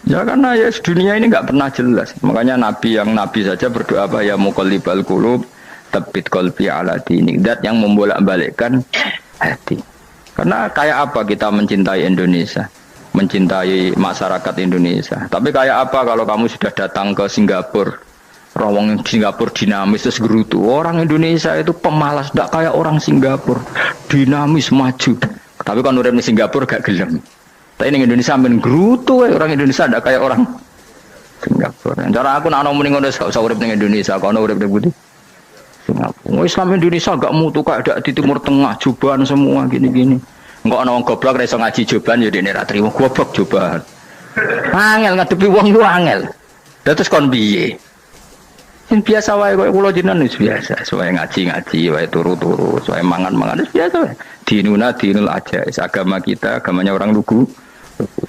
Ya karena ya dunia ini nggak pernah jelas. Makanya nabi saja berdoa apa ya muqallibal qulub tsabbit qalbi ala dinik. Dat yang membolak-balikkan hati. Karena kayak apa kita mencintai Indonesia, mencintai masyarakat Indonesia. Tapi kayak apa kalau kamu sudah datang ke Singapura, rawang Singapura dinamis terus gerutu. Orang Indonesia itu pemalas, tidak kayak orang Singapura, dinamis maju. Tapi kalau orang di Singapura gak gelem. Tapi ini Indonesia men gerutu, orang Indonesia tidak kayak orang Singapura. Cara aku nak ngomong ngono gak usah urip ning Indonesia, kalau urip ning Budi. Singapura. Islam Indonesia gak mutu kayak di Timur Tengah, jubahan semua gini-gini. Enggak ana wong goblok ra iso ngaji jubahan ya dene ra trimo goblok jubahan. Angel ngadepi wong lu angel. Terus kon piye? Sing biasa wae koyo kula jenengan wis biasa, wae ngaji-ngaji, wae turu-turu, wae mangan-mangan wis biasa wae. Dinuna dinul aja, agama kita, agamanya orang lugu.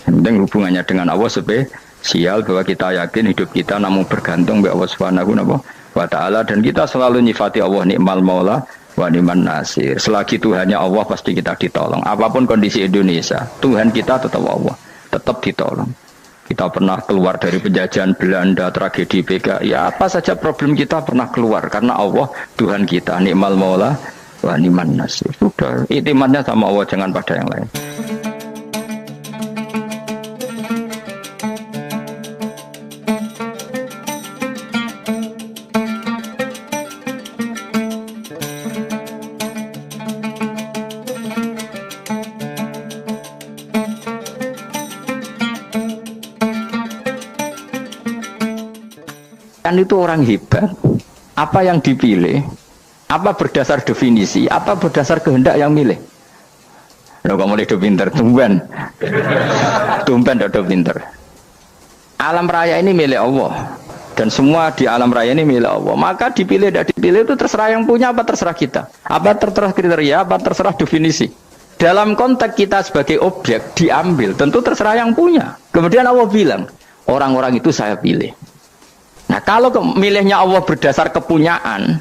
Penting hubungannya dengan Allah spesial bahwa kita yakin hidup kita namun bergantung kepada Allah Subhanahu wa taala dan kita selalu nyifati Allah nikmal maula wa ni'man nasir. Selagi Tuhannya Allah pasti kita ditolong. Apapun kondisi Indonesia, Tuhan kita tetap Allah, tetap ditolong. Kita pernah keluar dari penjajahan Belanda, tragedi PKI, ya apa saja problem kita pernah keluar karena Allah Tuhan kita, nikmal maula wa ni'man nasir. Sudah, iktimatnya sama Allah, jangan pada yang lain. Kan itu orang hebat. Apa yang dipilih? Apa berdasar definisi? Apa berdasar kehendak yang milih? Lo kamu udah pinter, tumben udah pinter. Alam raya ini milik Allah dan semua di alam raya ini milik Allah. Maka dipilih tidak dipilih itu terserah yang punya apa terserah kita. Apa terserah kriteria, apa terserah definisi. Dalam konteks kita sebagai objek diambil, tentu terserah yang punya. Kemudian Allah bilang, orang-orang itu saya pilih. Nah kalau milihnya Allah berdasar kepunyaan,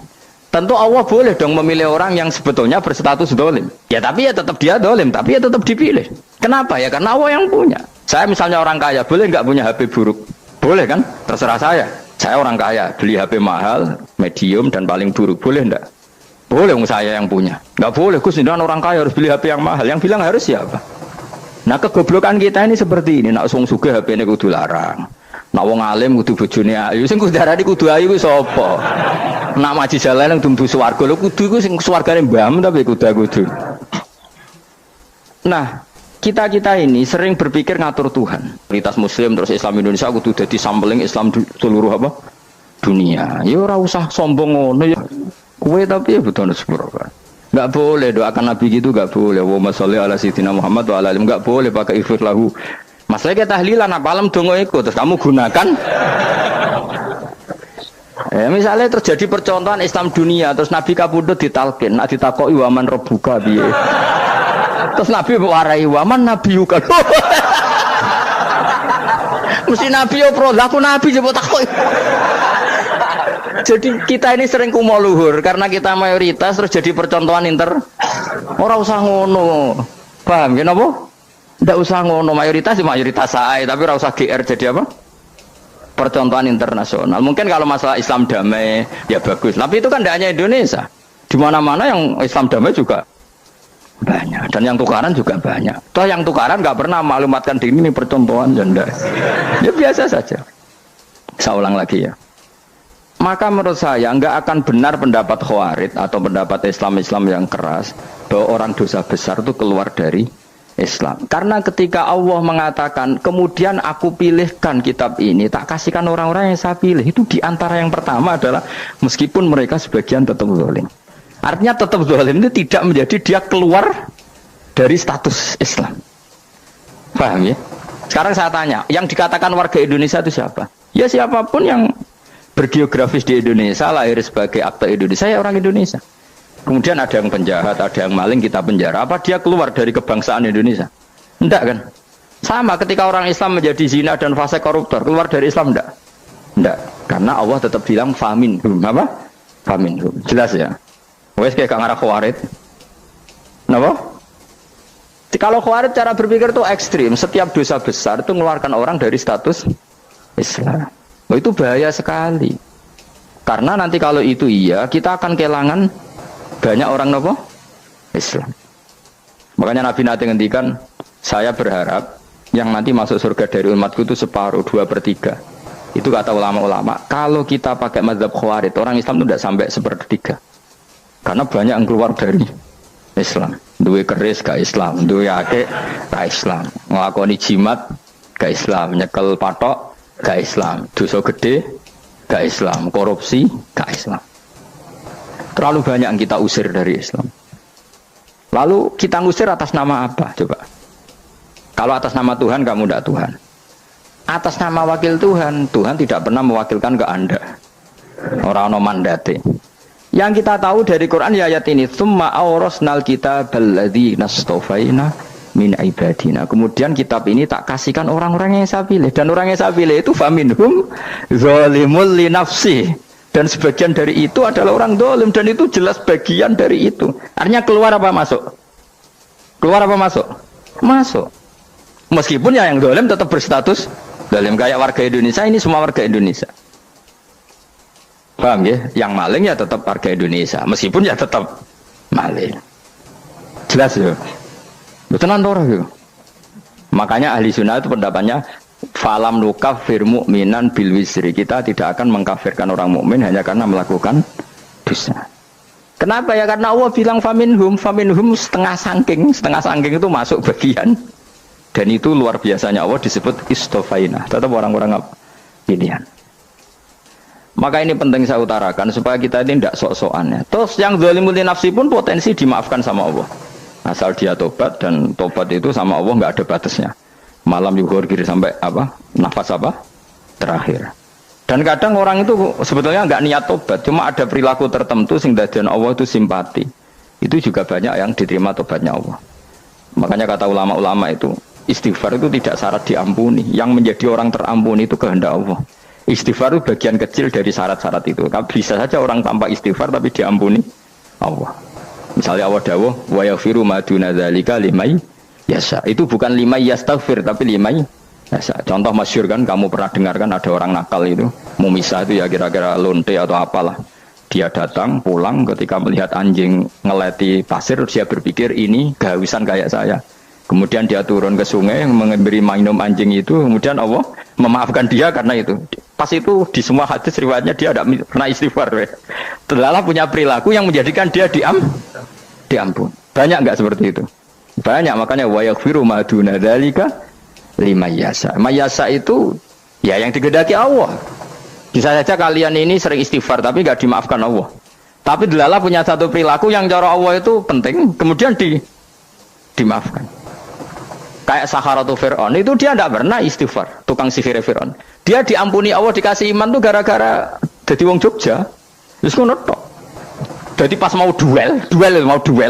tentu Allah boleh dong memilih orang yang sebetulnya berstatus dolim. Ya tapi ya tetap dia dolim, tapi ya tetap dipilih. Kenapa ya? Karena Allah yang punya. Saya misalnya orang kaya, boleh nggak punya HP buruk? Boleh kan? Terserah saya. Saya orang kaya, beli HP mahal, medium dan paling buruk. Boleh nggak? Boleh saya yang punya. Nggak boleh, Gus, orang kaya harus beli HP yang mahal. Yang bilang harus siapa? Nah kegoblokan kita ini seperti ini. Nak sung sugih HP ini kudu larang. Nak wong alim kudu bojone ayu, sing kudu darani kudu ayu ku sapa? Nak maji jalan nang dumbu swarga lho kudu iku sing swargane mbahmu tapi kudu. Nah, kita ini sering berpikir ngatur Tuhan. Komunitas muslim terus Islam Indonesia kudu dadi sampling Islam seluruh apa? Dunia. Ya ora usah sombong ngono ya. Kowe tapi ya butuh sepuro kan. Enggak boleh doakan Nabi gitu, enggak boleh. Wa sholli ala sayyidina Muhammad wa ala alihi, enggak boleh pakai ifir lahu. Masalahnya kita tahlilan apa alam dongo itu terus kamu gunakan. Misalnya terjadi percontohan Islam dunia terus Nabi kapundhut ditalkin, nak ditakoki waman rabbuka piye. Terus Nabi warai waman nabiyuka. Mesti Nabi yo pro, lah aku Nabi coba takoki. Jadi kita ini sering kumo luhur karena kita mayoritas terus jadi percontohan ora usah ngono. Paham ya napa? Tidak usah ngono mayoritas saya, tapi ora usah GR jadi apa? Percontohan internasional. Mungkin kalau masalah Islam damai ya bagus, tapi itu kan tidak hanya Indonesia. Di mana-mana yang Islam damai juga banyak dan yang tukaran juga banyak. Toh yang tukaran nggak pernah maklumatkan diri ini percontohan janda. Ya biasa saja. Saya ulang lagi ya. Maka menurut saya nggak akan benar pendapat Khawarij atau pendapat Islam yang keras bahwa orang dosa besar itu keluar dari Islam. Karena ketika Allah mengatakan kemudian aku pilihkan kitab ini tak kasihkan orang-orang yang saya pilih, itu diantara yang pertama adalah meskipun mereka sebagian tetap zalim. Artinya tetap zalim itu tidak menjadi dia keluar dari status Islam. Paham ya? Sekarang saya tanya, yang dikatakan warga Indonesia itu siapa? Ya siapapun yang bergeografis di Indonesia, lahir sebagai akta Indonesia, ya orang Indonesia. Kemudian ada yang penjahat, ada yang maling, kita penjara. Apa dia keluar dari kebangsaan Indonesia? Enggak kan? Sama ketika orang Islam menjadi zina dan fasik koruptor, keluar dari Islam enggak? Enggak. Karena Allah tetap bilang faminhum. Apa? Faminhum. Jelas ya? Wes kayak ngarah Khawarij. Napa? Kalau Khawarij cara berpikir itu ekstrim, setiap dosa besar itu mengeluarkan orang dari status Islam. Oh, itu bahaya sekali. Karena nanti kalau itu iya, kita akan kehilangan banyak orang nopo Islam. Makanya Nabi nanti ngendikan, saya berharap yang nanti masuk surga dari umatku itu separuh, 2/3. Itu kata ulama-ulama. Kalau kita pakai mazhab Khawarij, orang Islam itu tidak sampai 1/3. Karena banyak yang keluar dari Islam. Duwe keris gak Islam, duwe akeh gak Islam, nglakoni jimat gak Islam, nyekel patok gak Islam, dosa gede gak Islam, korupsi gak Islam. Terlalu banyak yang kita usir dari Islam. Lalu kita ngusir atas nama apa? Coba. Kalau atas nama Tuhan kamu tidak Tuhan. Atas nama wakil Tuhan, Tuhan tidak pernah mewakilkan ke Anda. Orang-orang mandate. Yang kita tahu dari Quran ya ayat ini, tsumma awrasnal kitabal ladzina nastofaina min ibadina. Kemudian kitab ini tak kasihkan orang-orang yang saya pilih, dan orang yang saya pilih itu faminhum zalimul li nafsi. Dan sebagian dari itu adalah orang zalim, dan itu jelas bagian dari itu. Artinya keluar apa masuk? Keluar apa masuk? Masuk. Meskipun ya yang zalim tetap berstatus zalim, kayak warga Indonesia, ini semua warga Indonesia. Paham ya? Yang maling ya tetap warga Indonesia, meskipun ya tetap maling. Jelas ya? Betul orang ya? Makanya ahli sunnah itu pendapatnya falam nukafir mu'minan bil wisri. Kita tidak akan mengkafirkan orang mukmin hanya karena melakukan dosa. Kenapa ya? Karena Allah bilang faminhum setengah sangking itu masuk bagian. Dan itu luar biasanya Allah disebut istofaina. Tetap orang-orang pilihan. Maka ini penting saya utarakan supaya kita ini tidak sok-sokan ya. Terus yang zalimul li nafsi pun potensi dimaafkan sama Allah. Asal dia tobat, dan tobat itu sama Allah nggak ada batasnya. Malam yughurgir sampai apa? Nafas apa? Terakhir. Dan kadang orang itu sebetulnya nggak niat tobat, cuma ada perilaku tertentu sehingga dan Allah itu simpati. Itu juga banyak yang diterima tobatnya Allah. Makanya kata ulama-ulama itu, istighfar itu tidak syarat diampuni. Yang menjadi orang terampuni itu kehendak Allah. Istighfar itu bagian kecil dari syarat-syarat itu. Bisa saja orang tanpa istighfar tapi diampuni Allah. Misalnya Allah dawuh wa yaghfiru ma duna dzalika liman yasha. Itu bukan liman yastaghfir tapi liman yasha. Contoh masyhur kan, kamu pernah dengarkan ada orang nakal itu, mumisah itu ya kira-kira lonte atau apalah. Dia datang pulang ketika melihat anjing ngeleti pasir, dia berpikir ini kehausan kayak saya. Kemudian dia turun ke sungai memberi minum anjing itu, kemudian Allah memaafkan dia karena itu. Pas itu di semua hadis riwayatnya dia tidak pernah istighfar. Telah punya perilaku yang menjadikan dia diampun. Banyak enggak seperti itu? Banyak, makanya wa yaghfiru ma duna dzalika liman yasha. Mayasa itu ya yang digedaki Allah. Bisa saja kalian ini sering istighfar tapi enggak dimaafkan Allah. Tapi Delala punya satu perilaku yang cara Allah itu penting, kemudian dimaafkan. Kayak Saharatu Fir'aun itu dia tidak pernah istighfar, tukang sihir Fir'aun. Dia diampuni Allah, dikasih iman tuh gara-gara jadi wong Jogja. Terus ngono tok. Jadi pas mau duel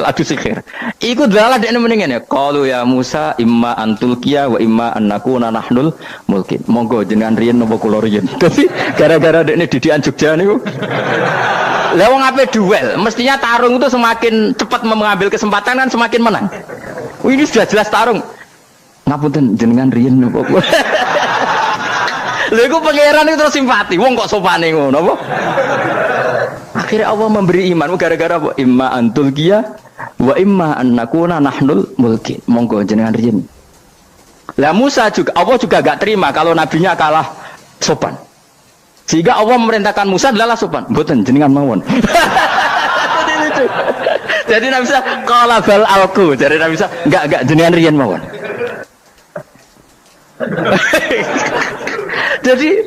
adu sihir. Iku Delala dekne mendingan ya. Qalu ya Musa imma antulqiya wa imma annakuna nahnul mulkin. Monggo jenengan riyen napa kula riyen. Dadi gara-gara dekne didikan Jogja niku. Lah wong ape duel, mestinya tarung itu semakin cepat mengambil kesempatan kan semakin menang. Ini sudah jelas tarung. Ngapunten jenengan riyen napa kula. Lha iku pangeran itu terus simpati. Wong kok sopane ngono apa? Akhirnya Allah memberi iman gara-gara apa? Imma antulqiya wa imma annakuna nahnul mulkin. Monggo jenengan riyen. Lah Musa juga, Allah juga gak terima kalau nabinya kalah sopan. Sehingga Allah memerintahkan Musa adalah sopan. Mboten jenengan mawon. Jadi Nabi Musa qala bal alqu. Jadi Nabi Musa enggak jenengan riyen mawon. Jadi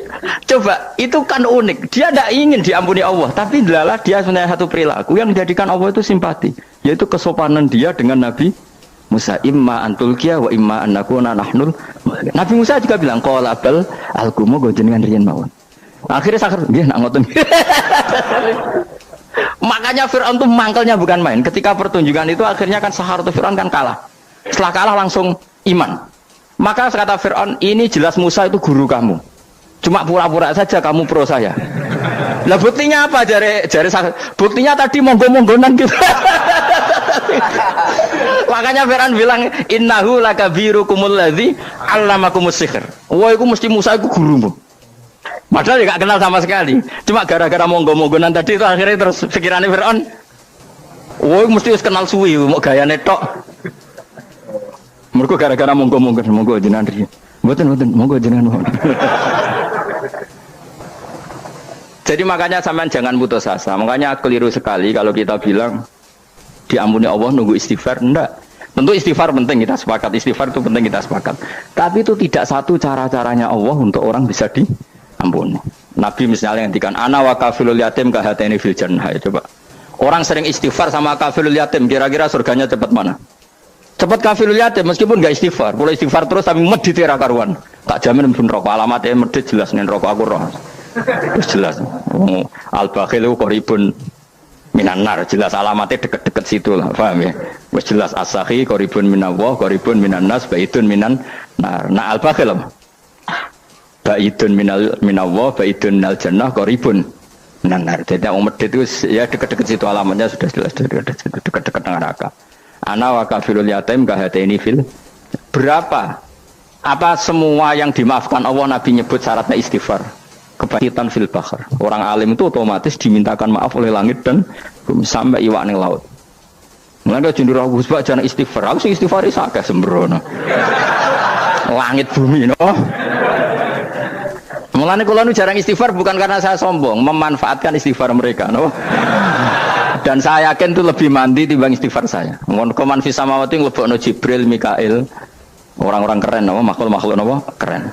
coba itu kan unik. Dia tidak ingin diampuni Allah, tapi adalah dia sebenarnya satu perilaku yang menjadikan Allah itu simpati, yaitu kesopanan dia dengan Nabi Musa. Imma antulqiya wa imma annakuna nahnul. Nabi Musa juga bilang qala bal alqu go jenengan riyen mawon. Akhirnya sakar nggih nak ngoten. Makanya Fir'aun itu mangkelnya bukan main. Ketika pertunjukan itu akhirnya kan Saharatu Fir'aun kan kalah. Setelah kalah langsung iman. Maka kata Fir'aun, ini jelas Musa itu guru kamu. Cuma pura-pura saja kamu pro saya. Lah buktinya apa? Jari buktinya tadi monggo-monggonan gitu. Makanya Fir'aun bilang innahu lakabirukumul ladzi 'allamakumus sihr. Wah, iku mesti Musa iku gurumu. Padahal dia gak kenal sama sekali. Cuma gara-gara monggo-monggonan tadi itu akhirnya terus pikirannya Fir'aun. Wah, mesti harus kenal suwi, mau gayane tok. Mergo gara-gara monggo-monggo jenengan iki. Mboten monggo jenengan. Jadi makanya sampean jangan putus asa. Makanya keliru sekali kalau kita bilang diampuni Allah nunggu istighfar. Enggak. Tentu istighfar penting, kita sepakat. Istighfar itu penting, kita sepakat. Tapi itu tidak satu cara-caranya Allah untuk orang bisa diampuni. Nabi misalnya ngendikan ana wa kafilul yatim kahateni fil jannah. Coba. Orang sering istighfar sama kafilul yatim, kira-kira surganya cepat mana? Cepat kafilul yatim meskipun enggak istighfar. Kalau istighfar terus tapi medit ira karuan. Tak jamin pun rokok alamatnya medit jelas nen rokok aku roh. Jelas. Al-bakhil qaribun minan nar, jelas alamatnya deket-deket situ lah, paham ya? Wis jelas as-sakhi qaribun minallah, qaribun minan nas, baitun minan nar. Nah al-bakhil apa? Baitun minallah, baitun minal jannah, qaribun minan nar. Jadi umat itu ya deket-deket situ alamatnya sudah jelas deket-deket neraka. Ana wa kafirul yatim kahataini fil. Berapa? Apa semua yang dimaafkan Allah Nabi nyebut syaratnya istighfar? Kebahitan fil bakhar. Orang alim itu otomatis dimintakan maaf oleh langit dan bumi sampai iwak ning laut. Mulane jendur Abu Bakar jangan istighfar. Aku sing istighfar is akeh sembrono. Langit bumi no. Mulane kula nu jarang istighfar bukan karena saya sombong, memanfaatkan istighfar mereka no. Dan saya yakin itu lebih mandi timbang istighfar saya. Mun koman fi samawati nglebokno Jibril, Mikail. Orang-orang keren no, makhluk-makhluk no keren.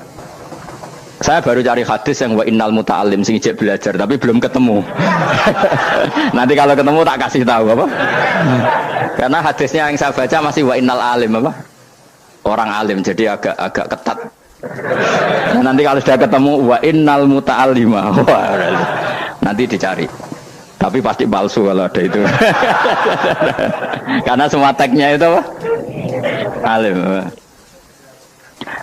Saya baru cari hadis yang wa innal muta'allim sing ijek belajar tapi belum ketemu. Nanti kalau ketemu tak kasih tahu apa? Karena hadisnya yang saya baca masih wa innal alim apa? Orang alim jadi agak ketat. Nah, nanti kalau sudah ketemu wa innal muta'allima. Nanti dicari. Tapi pasti palsu kalau ada itu. Karena semua tagnya itu apa? Alim.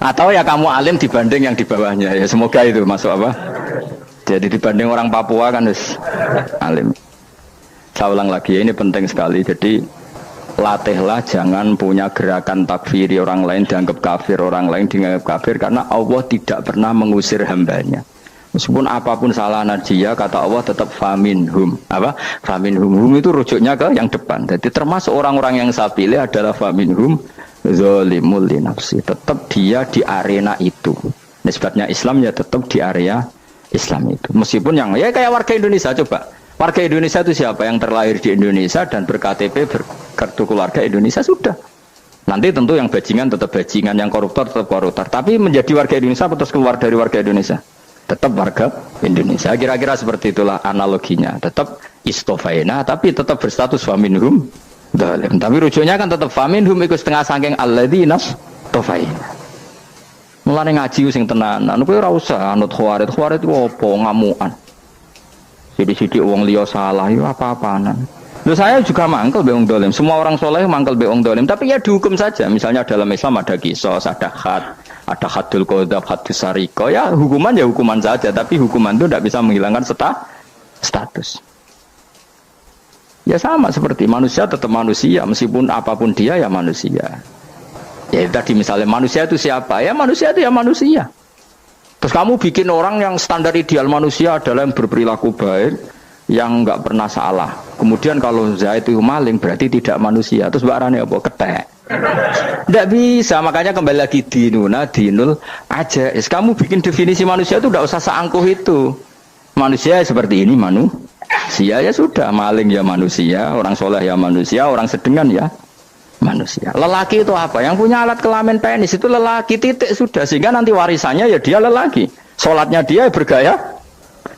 Atau ya kamu alim dibanding yang di bawahnya ya semoga itu masuk apa jadi dibanding orang Papua kan harus alim. Saya ulang lagi ya, ini penting sekali. Jadi latihlah jangan punya gerakan takfiri orang lain dianggap kafir, orang lain dianggap kafir karena Allah tidak pernah mengusir hambanya meskipun apapun salah dia kata Allah tetap faminhum apa faminhum itu rujuknya ke yang depan. Jadi termasuk orang-orang yang saya pilih adalah faminhum zalimul li nafsi, tetap dia di arena itu. Nisbatnya Islam ya tetap di area Islam itu. Meskipun yang ya kayak warga Indonesia coba. Warga Indonesia itu siapa yang terlahir di Indonesia dan berKTP berkartu keluarga Indonesia sudah. Nanti tentu yang bajingan tetap bajingan, yang koruptor tetap koruptor. Tapi menjadi warga Indonesia atau keluar dari warga Indonesia? Tetap warga Indonesia. Kira-kira seperti itulah analoginya. Tetap istofaina tapi tetap berstatus faminhum dalim. Tapi rujuknya kan tetap faminhum ikut setengah sangking alladzina tofain. Mulane ngaji sing tenanan. Kowe ora usah anut khawarit. Khawarit itu apa ngamukan. Sidik-sidik wong liya salah yo apa-apaanan. Loh saya juga mangkel be wong dolim. Semua orang soleh mangkel be wong dolim. Tapi ya dihukum saja. Misalnya dalam Islam ada qisas, ada ada hadul qadzaf, hadus sariko. Ya hukuman saja. Tapi hukuman itu tidak bisa menghilangkan status. Ya sama seperti manusia tetap manusia, meskipun apapun dia ya manusia. Ya tadi misalnya manusia itu siapa? Ya manusia itu ya manusia. Terus kamu bikin orang yang standar ideal manusia adalah yang berperilaku baik, yang nggak pernah salah. Kemudian kalau Zaid itu maling berarti tidak manusia. Terus barangnya apa? Ketek. Tidak bisa, makanya kembali lagi dinul aja. Kamu bikin definisi manusia itu tidak usah seangkuh itu. Manusia seperti ini manusia ya sudah, maling ya manusia, orang soleh ya manusia, orang sedengan ya manusia. Lelaki itu apa? Yang punya alat kelamin penis itu lelaki, titik sudah. Sehingga nanti warisannya ya dia lelaki. Sholatnya dia bergaya.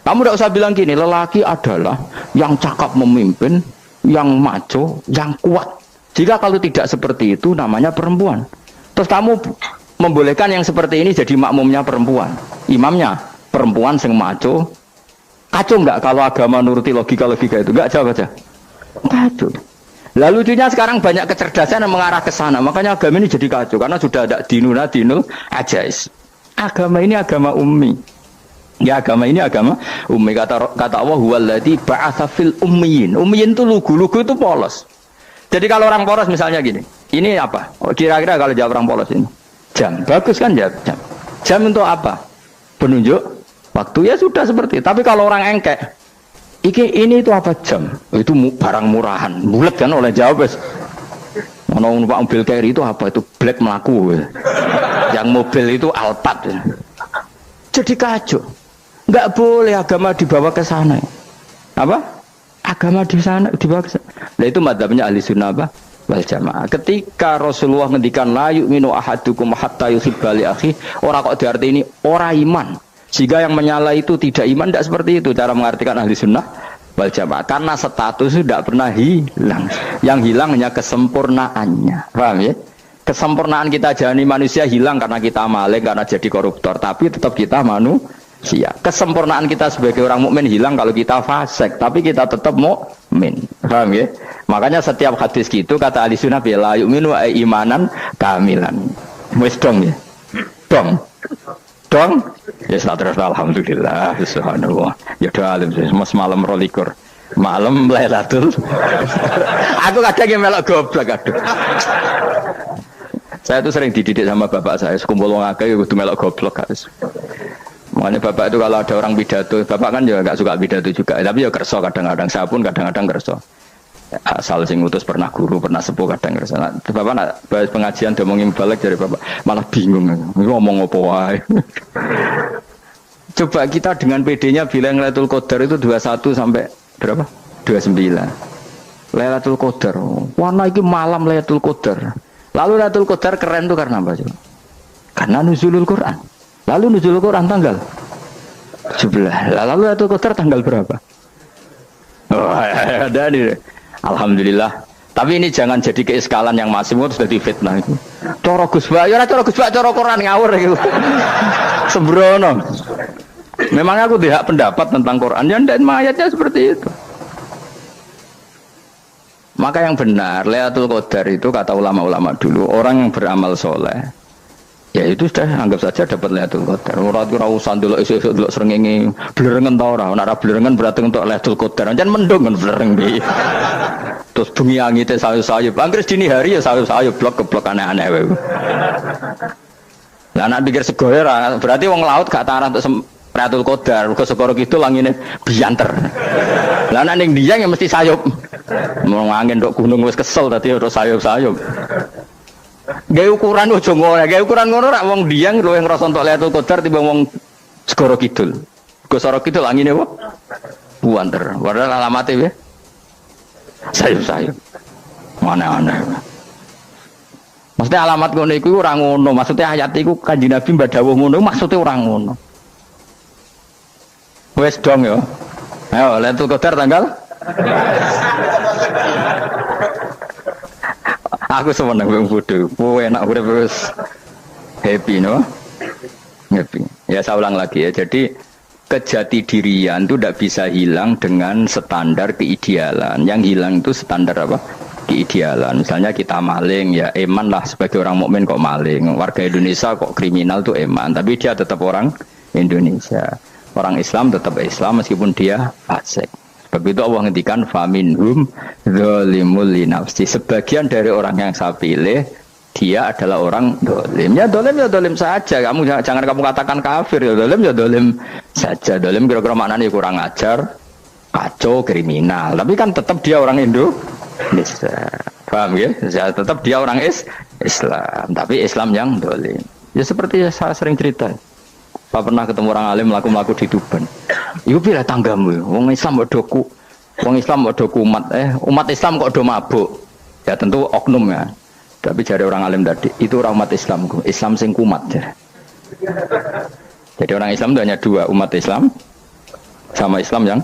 Kamu tidak usah bilang gini, lelaki adalah yang cakap memimpin, yang maco, yang kuat. Jika kalau tidak seperti itu namanya perempuan. Terus kamu membolehkan yang seperti ini jadi makmumnya perempuan, imamnya perempuan sing maco. Kacau enggak kalau agama nuruti logika-logika itu? Enggak, jawab aja. Kacau. Lalu lucunya sekarang banyak kecerdasan yang mengarah ke sana. Makanya agama ini jadi kacau karena sudah ada dinul ajais. Agama ini agama ummi. Ya agama ini agama ummi. Kata Allah huwallazi ba'atsa fil ummiyin. Ummiyin itu lugu-lugu itu polos. Jadi kalau orang poros misalnya gini, ini apa? Oh, kira-kira kalau jawab orang poros ini, jam. Bagus kan jawab jam. Jam untuk apa? Penunjuk waktu, ya sudah seperti itu. Tapi kalau orang engkek, ini itu apa jam? Itu barang murahan, bulat kan oleh jawab. Mau numpak mobil carry itu apa? Itu black melaku. Yang mobil itu Alphard. Jadi kacau. Nggak boleh agama dibawa ke sana. Apa? Agama di sana dibawa ke sana. Nah itu madzhabnya ahli sunnah apa? Wal jamaah. Ketika Rasulullah ngendikan la yu'minu ahadukum hatta yuhibba li akhi, ora kok diarti ini ora iman. Sehingga yang menyala itu tidak iman, tidak seperti itu cara mengartikan ahli sunnah wal jamaah. Karena status itu tidak pernah hilang. Yang hilang hanya kesempurnaannya. Paham ya? Kesempurnaan kita jadi manusia hilang karena kita maling, karena jadi koruptor. Tapi tetap kita manusia. Kesempurnaan kita sebagai orang mukmin hilang kalau kita fasik, tapi kita tetap mukmin. Paham ya? Makanya setiap hadis gitu kata ahli sunnah la yu'minu imanan kamilan. Wis dong ya. Dong. Dong. Ya terus alhamdulillah subhanallah. Ya doa alim mas malam 12. Malam Lailatul. Aku kadang yang melok goblok aduh. Saya tuh sering dididik sama bapak saya, sekumpul wong akeh kudu melok goblok guys. Makanya bapak itu kalau ada orang pidato, bapak kan juga nggak suka pidato juga, tapi ya kerso kadang-kadang, saya pun kadang-kadang kerso. Asal sing utus pernah guru, pernah sepuh kadang kerso. Nah, bapak nak bahas pengajian ngomongin balik dari bapak, malah bingung, ngomong apa wae. Coba kita dengan PD-nya bilang Lailatul Qadar itu 21 sampai berapa? 29. Lailatul Qadar. Warna iki malam Lailatul Qadar. Lalu Lailatul Qadar keren tuh karena apa? Karena nuzulul Quran. Lalu nuzulul Quran tanggal 17. Lalu Lailatul Qadar tanggal berapa? Oh, ada nih. Alhamdulillah. Tapi ini jangan jadi keiskalan yang masih itu sudah difitnah itu. Coro Gus Ba, ya coro Gus Ba, coro Quran ngawur gitu. Sembrono. Memang aku tidak pendapat tentang Quran dan ayatnya seperti itu. Maka yang benar, Lailatul Qadar itu kata ulama-ulama dulu, orang yang beramal soleh, ya itu sudah anggap saja dapat Lailatul Qadar. Ora usah ndelok esuk-esuk ndelok srengenge blerengen ta ora. Nek blerengen berarti untuk Lailatul Qadar. Jan mendung kan blereng iki. Terus bengi angite sayup-sayup. Anggere dini hari ya sayup-sayup blok-blok aneh-aneh wae. Lah nek pikir segoe ora, berarti wong laut gak tarah untuk Lailatul Qadar, kok segoro kidul angine bianter. Lah nek ning Dieng ya mesti sayup. Mau angin dok gunung wis kesel tadi terus sayup-sayup. Gawe ukuran ojo ngono, gawe ukuran ngono rak wong Dieng luwih ngrasa entuk Lailatul Qadar timbang wong segoro kidul. Go segoro kidul angine apa? Buanter. Padahal alamate ya. Sayup-sayup. Mana-mana. Maksudnya alamat ngono iku ora ngono, maksudnya ayat iku Kanjeng Nabi mbak dawuh ngono, maksudnya ora ngono. Wes dong ya. Ayo Lailatul Qadar tanggal aku seneng wong bodoh. Enak urip wis happy no. Happy. Ya saya ulang lagi ya. Jadi kejati dirian itu tidak bisa hilang dengan standar keidealan. Yang hilang itu standar apa? Keidealan. Misalnya kita maling ya eman lah sebagai orang mukmin kok maling. Warga Indonesia kok kriminal tuh eman, tapi dia tetap orang Indonesia. Orang Islam tetap Islam meskipun dia fasik. Begitu Allah ngendikan faminhum zalimul linafsi. Sebagian dari orang yang saya pilih dia adalah orang dolim. Ya dolim saja. Kamu jangan kamu katakan kafir ya dolim saja. Dolim kira-kira maknanya kurang ajar, kacau, kriminal. Tapi kan tetap dia orang Indonesia. Paham ya? Tetap dia orang Islam. Tapi Islam yang dolim. Ya seperti saya sering cerita. Saya pernah ketemu orang alim melaku di Tuban. Iku pilih tanggamu, wong Islam kok doku, wong Islam kok doku umat Islam kok do mabuk. Ya tentu oknum ya. Tapi jari orang alim tadi, itu orang umat Islam, Islam sing kumat. Jadi orang Islam itu hanya dua, umat Islam sama Islam yang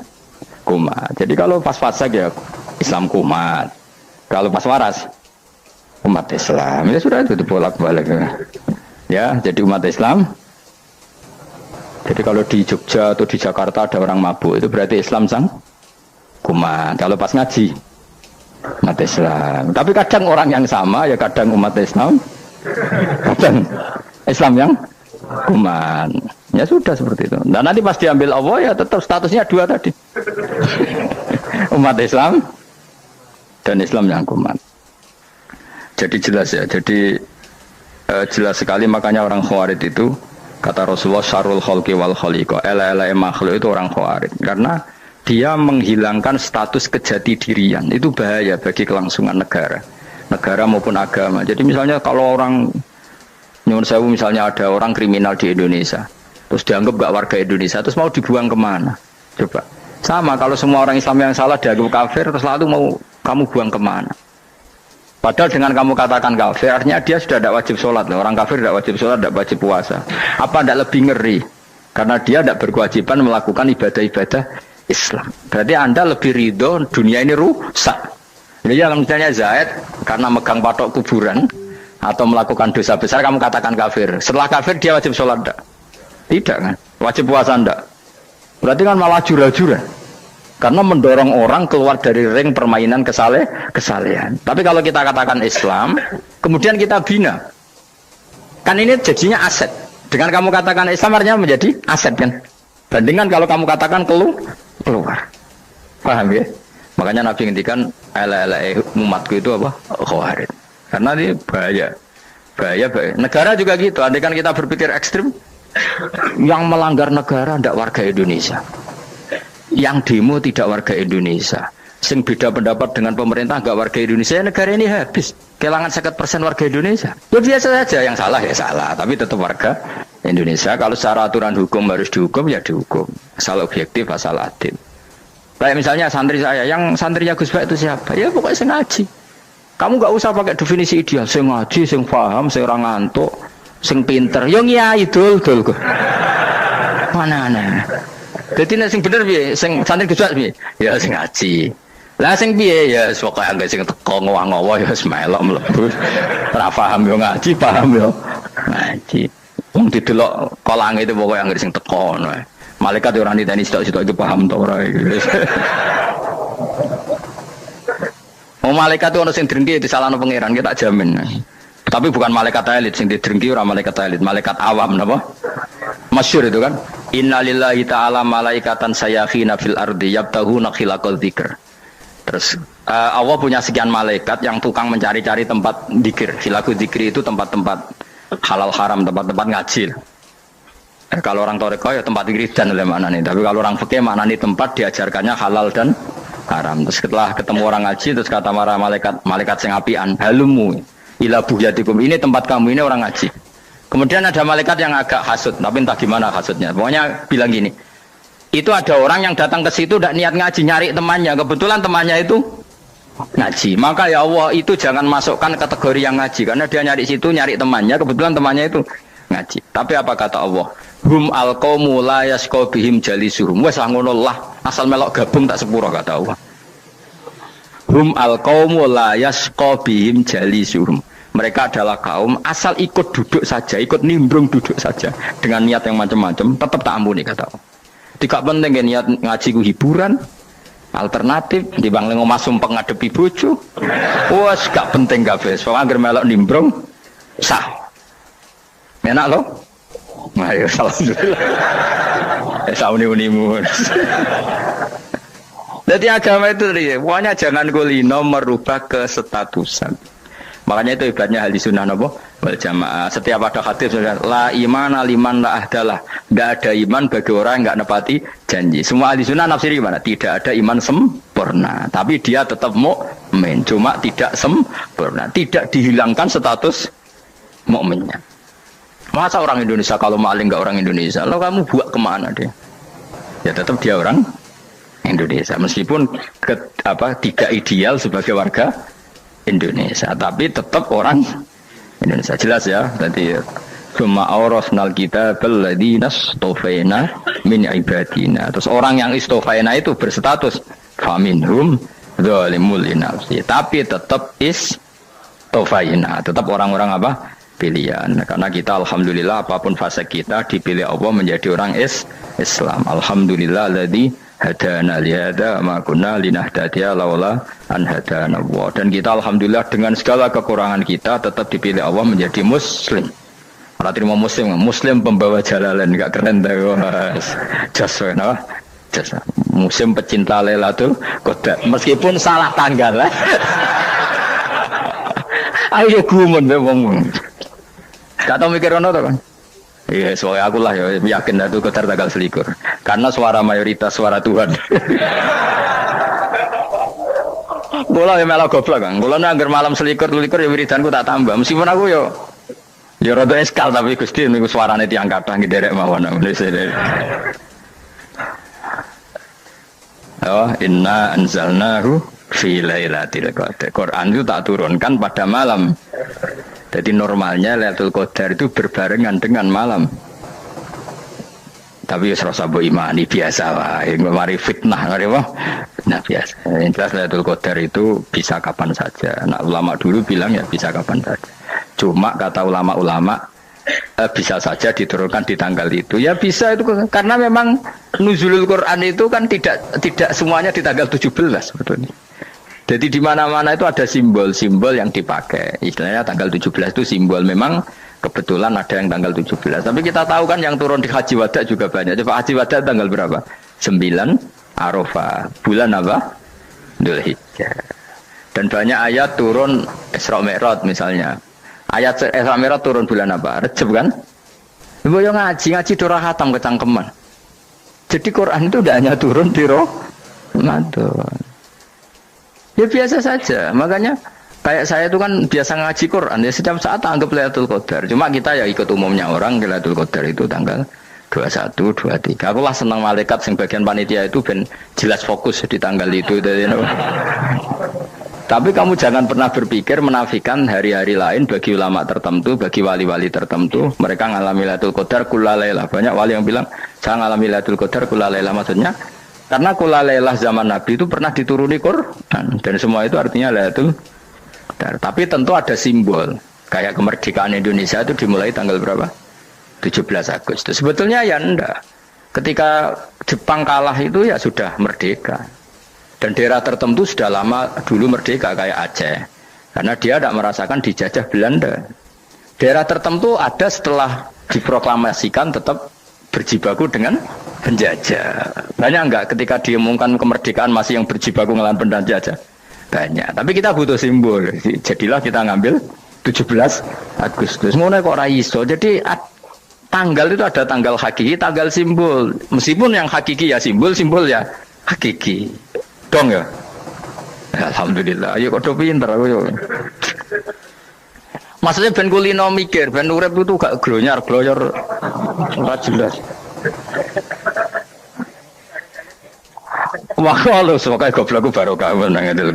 kumat. Jadi kalau pas fasik ya Islam kumat. Kalau pas waras umat Islam. Ya sudah itu bolak-balik. Ya, jadi umat Islam. Jadi kalau di Jogja atau di Jakarta ada orang mabuk, itu berarti Islam sang kumat. Kalau pas ngaji, umat Islam. Tapi kadang orang yang sama, ya kadang umat Islam, kadang Islam yang kumat. Ya sudah seperti itu. Dan nanti pas diambil Allah, ya tetap statusnya dua tadi. Umat Islam dan Islam yang kumat. Jadi jelas ya. Jadi jelas sekali makanya orang Khawarij itu kata Rasulullah syarrul khalqi wal khaliqa. Ela makhluk itu orang Khawarij karena dia menghilangkan status kejati dirian. Itu bahaya bagi kelangsungan negara maupun agama. Jadi misalnya kalau orang nyuwun sewu misalnya ada orang kriminal di Indonesia, terus dianggap gak warga Indonesia, terus mau dibuang kemana? Coba. Sama kalau semua orang Islam yang salah dianggap kafir, terus lalu mau kamu buang kemana? Padahal dengan kamu katakan kafir, artinya dia sudah tidak wajib sholat. Orang kafir tidak wajib sholat, tidak wajib puasa. Apa tidak lebih ngeri? Karena dia tidak berkewajiban melakukan ibadah-ibadah Islam. Berarti Anda lebih ridho dunia ini rusak. Jadi misalnya Zaid karena megang patok kuburan atau melakukan dosa besar kamu katakan kafir. Setelah kafir dia wajib sholat enggak? Tidak kan? Wajib puasa enggak? Berarti kan malah jura-jura. Karena mendorong orang keluar dari ring permainan kesalehan. Tapi kalau kita katakan Islam, kemudian kita bina. Kan ini jadinya aset. Dengan kamu katakan Islam artinya menjadi aset kan? Bandingkan kalau kamu katakan keluar. Paham ya? Makanya Nabi ngendikan umatku itu apa? Khawarij. Karena ini bahaya. Negara juga gitu. Andai kan kita berpikir ekstrim, yang melanggar negara tidak warga Indonesia. Yang demo tidak warga Indonesia. Sing beda pendapat dengan pemerintah enggak warga Indonesia, negara ini habis. Kehilangan 50% warga Indonesia. Ya biasa saja, yang salah ya salah, tapi tetap warga Indonesia. Kalau secara aturan hukum harus dihukum ya dihukum. Asal objektif, asal adil. Kayak misalnya santri saya, yang santrinya Gus Bak itu siapa? Ya pokoknya sing ngaji. Kamu enggak usah pakai definisi ideal, sing ngaji, sing paham, sing ora ngantuk, sing pinter. Yo ngiyai dul kok. Mana aneh. Jadi nek sing bener piye? Sing santri Gus Bak piye? Ya sing ngaji. Lah sing piye ya pokoke anggere sing teko ngowah-ngowah ya wis melok mlebu. Ora paham yo ngaji, paham yo ngaji. Wong didelok kolang itu pokoke anggere sing teko ngono. Malaikat ora niteni sitok-sitok iki paham to ora iki. Wong malaikat itu ono sing drengki disalahno pangeran, kita jamin. Tapi bukan malaikat elit sing didrengki ora malaikat elit, malaikat awam napa? Masyhur itu kan. Innalillahi ta'ala malaikatan sayakhina fil ardi yabtahuna khilaqal dzikr. Terus Allah punya sekian malaikat yang tukang mencari-cari tempat dzikir. Khilaqul dzikri itu tempat-tempat halal haram, tempat-tempat ngaji. Kalau orang toreko ya tempat wiridan oleh maknanya. Tapi kalau orang fikih maknanya tempat diajarkannya halal dan haram. Terus setelah ketemu orang ngaji terus kata para malaikat sing apian, halumu ila buhyatikum. Ini tempat kamu, ini orang ngaji. Kemudian ada malaikat yang agak hasud, tapi entah gimana hasudnya. Pokoknya bilang gini, itu ada orang yang datang ke situ tidak niat ngaji, nyari temannya. Kebetulan temannya itu ngaji. Maka ya Allah itu jangan masukkan kategori yang ngaji, karena dia nyari situ nyari temannya. Kebetulan temannya itu ngaji. Tapi apa kata Allah? Hum alqaumu la yasqa bihim jalisuhum. Wes ngono lah, asal melok gabung tak sepuro kata Allah. Hum alqaumu la yasqa bihim jalisuhum. Mereka adalah kaum asal ikut duduk saja, ikut nimbrung duduk saja dengan niat yang macam-macam, tetap tak ampuni kata Allah. Tidak penting ya niat ngaji ku hiburan, alternatif di bang lengo masum pengadepi bojo. Wes gak penting kabeh. Wong anggere melok nimbrung sah. Enak loh. Ayo alhamdulillah. Sauni-unimu. Jadi agama itu pokoknya jangan kulino merubah kestatusan. Makanya itu ibaratnya ahli sunnah wal jamaah. Setiap ada hadis la imana liman la ahdalah. Tidak ada iman bagi orang yang tidak nepati janji. Semua ahli sunnah nafsiri gimana? Tidak ada iman sempurna. Tapi dia tetap mukmin. Cuma tidak sempurna. Tidak dihilangkan status mukminnya. Masa orang Indonesia kalau maling nggak orang Indonesia? Lalu kamu buat kemana dia? Ya tetap dia orang Indonesia. Meskipun tidak ideal sebagai warga Indonesia, tapi tetap orang Indonesia. Jelas ya. Nanti summa awrasnal kitabal ladzina istofaina min ibadina. Terus orang yang istofaina itu berstatus faminhum zalimul linafsi. Tapi tetap istofaina, tetap orang-orang apa? Pilihan. Karena kita alhamdulillah apapun fase kita dipilih Allah menjadi orang Islam. Alhamdulillah alladzi hadana lihada ma kunna linahtadiya laula an hadana Allah. Dan kita alhamdulillah dengan segala kekurangan kita tetap dipilih Allah menjadi muslim. Ora terima muslim pembawa jalalan, enggak keren dah. Jas apa? Jas. Muslim pecinta Lailatul Qadar. Meskipun salah tanggal. Ayo gumun be wong. Gak tau mikir ono to kan. Iya, soalnya aku lah ya yakin itu Qadar tanggal selikur. Karena suara mayoritas suara Tuhan. Bola ya malah goblok kan. Bola nangger malam selikur ya wiridanku tak tambah. Meskipun aku ya rada eskal tapi Gusti niku suarane tiyang kathah ngederek mawon. Oh, inna anzalnahu fi lailatul qadar. Quran itu tak turunkan pada malam. Jadi normalnya Lailatul Qadar itu berbarengan dengan malam. Tapi ya serasa mbok imani biasa wae, mari fitnah ngene wae. Nah biasa. Yang jelas Lailatul Qadar itu bisa kapan saja. Nah ulama dulu bilang ya bisa kapan saja. Cuma kata ulama-ulama bisa saja diturunkan di tanggal itu. Ya bisa itu karena memang nuzulul Quran itu kan tidak semuanya di tanggal 17 sebetulnya. Jadi di mana-mana itu ada simbol-simbol yang dipakai. Istilahnya tanggal 17 itu simbol. Memang kebetulan ada yang tanggal 17. Tapi kita tahu kan yang turun di Haji Wada juga banyak. Coba Haji Wada tanggal berapa? 9 Arafah. Bulan apa? Dzulhijjah. Dan banyak ayat turun Isra Mi'raj misalnya. Ayat Isra Mi'raj turun bulan apa? Rejab kan? Ibu yang ngaji dora khatam kecangkeman. Jadi Quran itu tidak hanya turun di Ramadan. Ya biasa saja, makanya kayak saya itu kan biasa ngaji Quran, ya setiap saat anggap Lailatul Qadar. Cuma kita ya ikut umumnya orang, Lailatul Qadar itu tanggal 21, 23. Aku lah senang malaikat yang bagian panitia itu ben jelas fokus di tanggal itu. Tapi kamu jangan pernah berpikir menafikan hari-hari lain bagi ulama tertentu, bagi wali-wali tertentu. Mereka ngalami Lailatul Qadar kulla lailah. Banyak wali yang bilang, saya ngalami Lailatul Qadar kulla lailah, maksudnya karena kulla lailah zaman Nabi itu pernah dituruni Quran dan semua itu artinya Lailatul Qadar. Tapi tentu ada simbol. Kayak kemerdekaan Indonesia itu dimulai tanggal berapa? 17 Agustus. Sebetulnya ya enggak. Ketika Jepang kalah itu ya sudah merdeka. Dan daerah tertentu sudah lama dulu merdeka kayak Aceh. Karena dia tidak merasakan dijajah Belanda. Daerah tertentu ada setelah diproklamasikan tetap berjibaku dengan penjajah. Banyak enggak ketika diumumkan kemerdekaan masih yang berjibaku ngelawan penjajah? Banyak. Tapi kita butuh simbol. Jadilah kita ngambil 17 Agustus. Ngono kok ora iso. Jadi tanggal itu ada tanggal hakiki, tanggal simbol. Meskipun yang hakiki ya simbol, simbol ya hakiki. Dong ya. Alhamdulillah. Ayo kok do pinter aku yo. Maksudnya ben kulino mikir, ben urip itu gak glonyar-glonyor ora jelas. Wah, lu semoga goblokku barokah menang itu.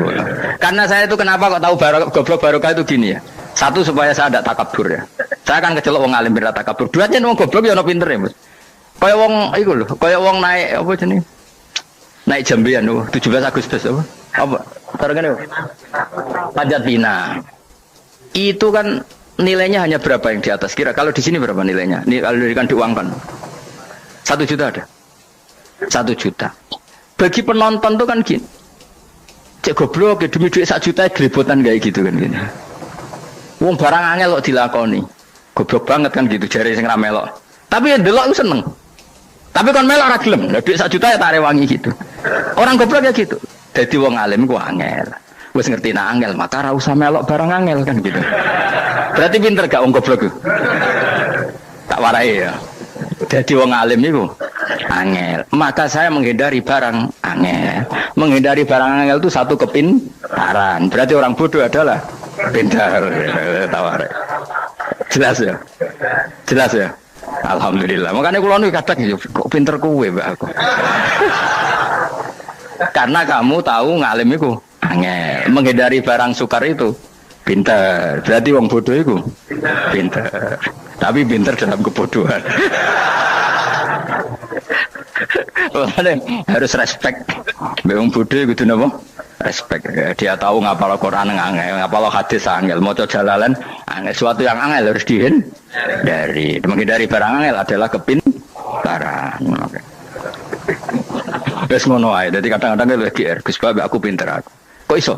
Karena saya itu kenapa kok tahu goblok barokah itu gini ya. Satu supaya saya tidak takabur ya. Saya akan kecelok wong alim ora takabur. Dua aja wong goblok ya ono pinter ya, Mas. Kaya wong iku lho, kaya wong naik apa jenenge? Naik Jambian lho, 17 Agustus apa? Apa? Targane. Panjat Pinang. Itu kan nilainya hanya berapa yang di atas kira? Kalau di sini berapa nilainya? Ini kalau diberikan diuangkan 1 juta ada? 1 juta. Bagi penonton tuh kan gini. Cek goblok ya demi duit 1 juta gelibotan kayak gitu kan gini. Wong barang angel kok dilakoni. Goblok banget kan gitu jare sing ra melok. Tapi ya delok aku seneng. Tapi kon melok ora gelem. Lah duit 1 juta ya tak rewangi gitu. Orang goblok ya gitu. Dadi wong alim ku angel. Wis ngerti nak angel, maka ora usah melok barang angel kan gitu. Berarti pinter gak wong goblok ku? Tak warai ya. Jadi wong alim itu angel. Maka saya menghindari barang angel. Menghindari barang angel itu satu kepintaran. Berarti orang bodoh adalah pintar. Tawar. Jelas ya. Jelas ya. Alhamdulillah. Makanya kula niku kadang kok pinter kowe mbak aku. Karena kamu tahu ngalim itu angel. Menghindari barang sukar itu pintar. Berarti wong bodoh itu pintar. Tapi pintar dalam kebodohan. Harus respect. Wong bodoh itu napa? Respect. Dia tahu ngapal Quran angel, ngapal hadis angel, maca jalalan angel. Suatu yang angel harus dihindari. Menghindari barang angel adalah kepintaran. Wes ngono ae. Dadi kadang-kadang lagi Gus Bab aku pinter aku. Kok iso?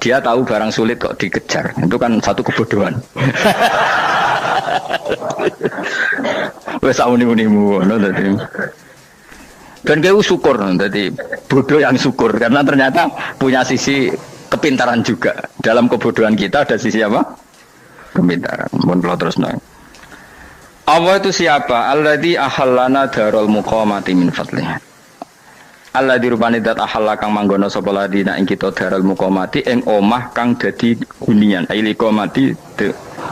Dia tahu barang sulit kok dikejar. Itu kan satu kebodohan. Wes auni-unimu ngono dadi. Dan kau syukur, jadi bodoh yang syukur karena ternyata punya sisi kepintaran juga. Dalam kebodohan kita ada sisi apa? Kepintaran. Mohon kalau terus nang. Allah itu siapa? Alladzi ahallana darul muqamati min fadlih. Alladzi rupane dat ahalla kang manggono sapa ladina ing kita darul muqamati ing omah kang dadi hunian. Aili qamati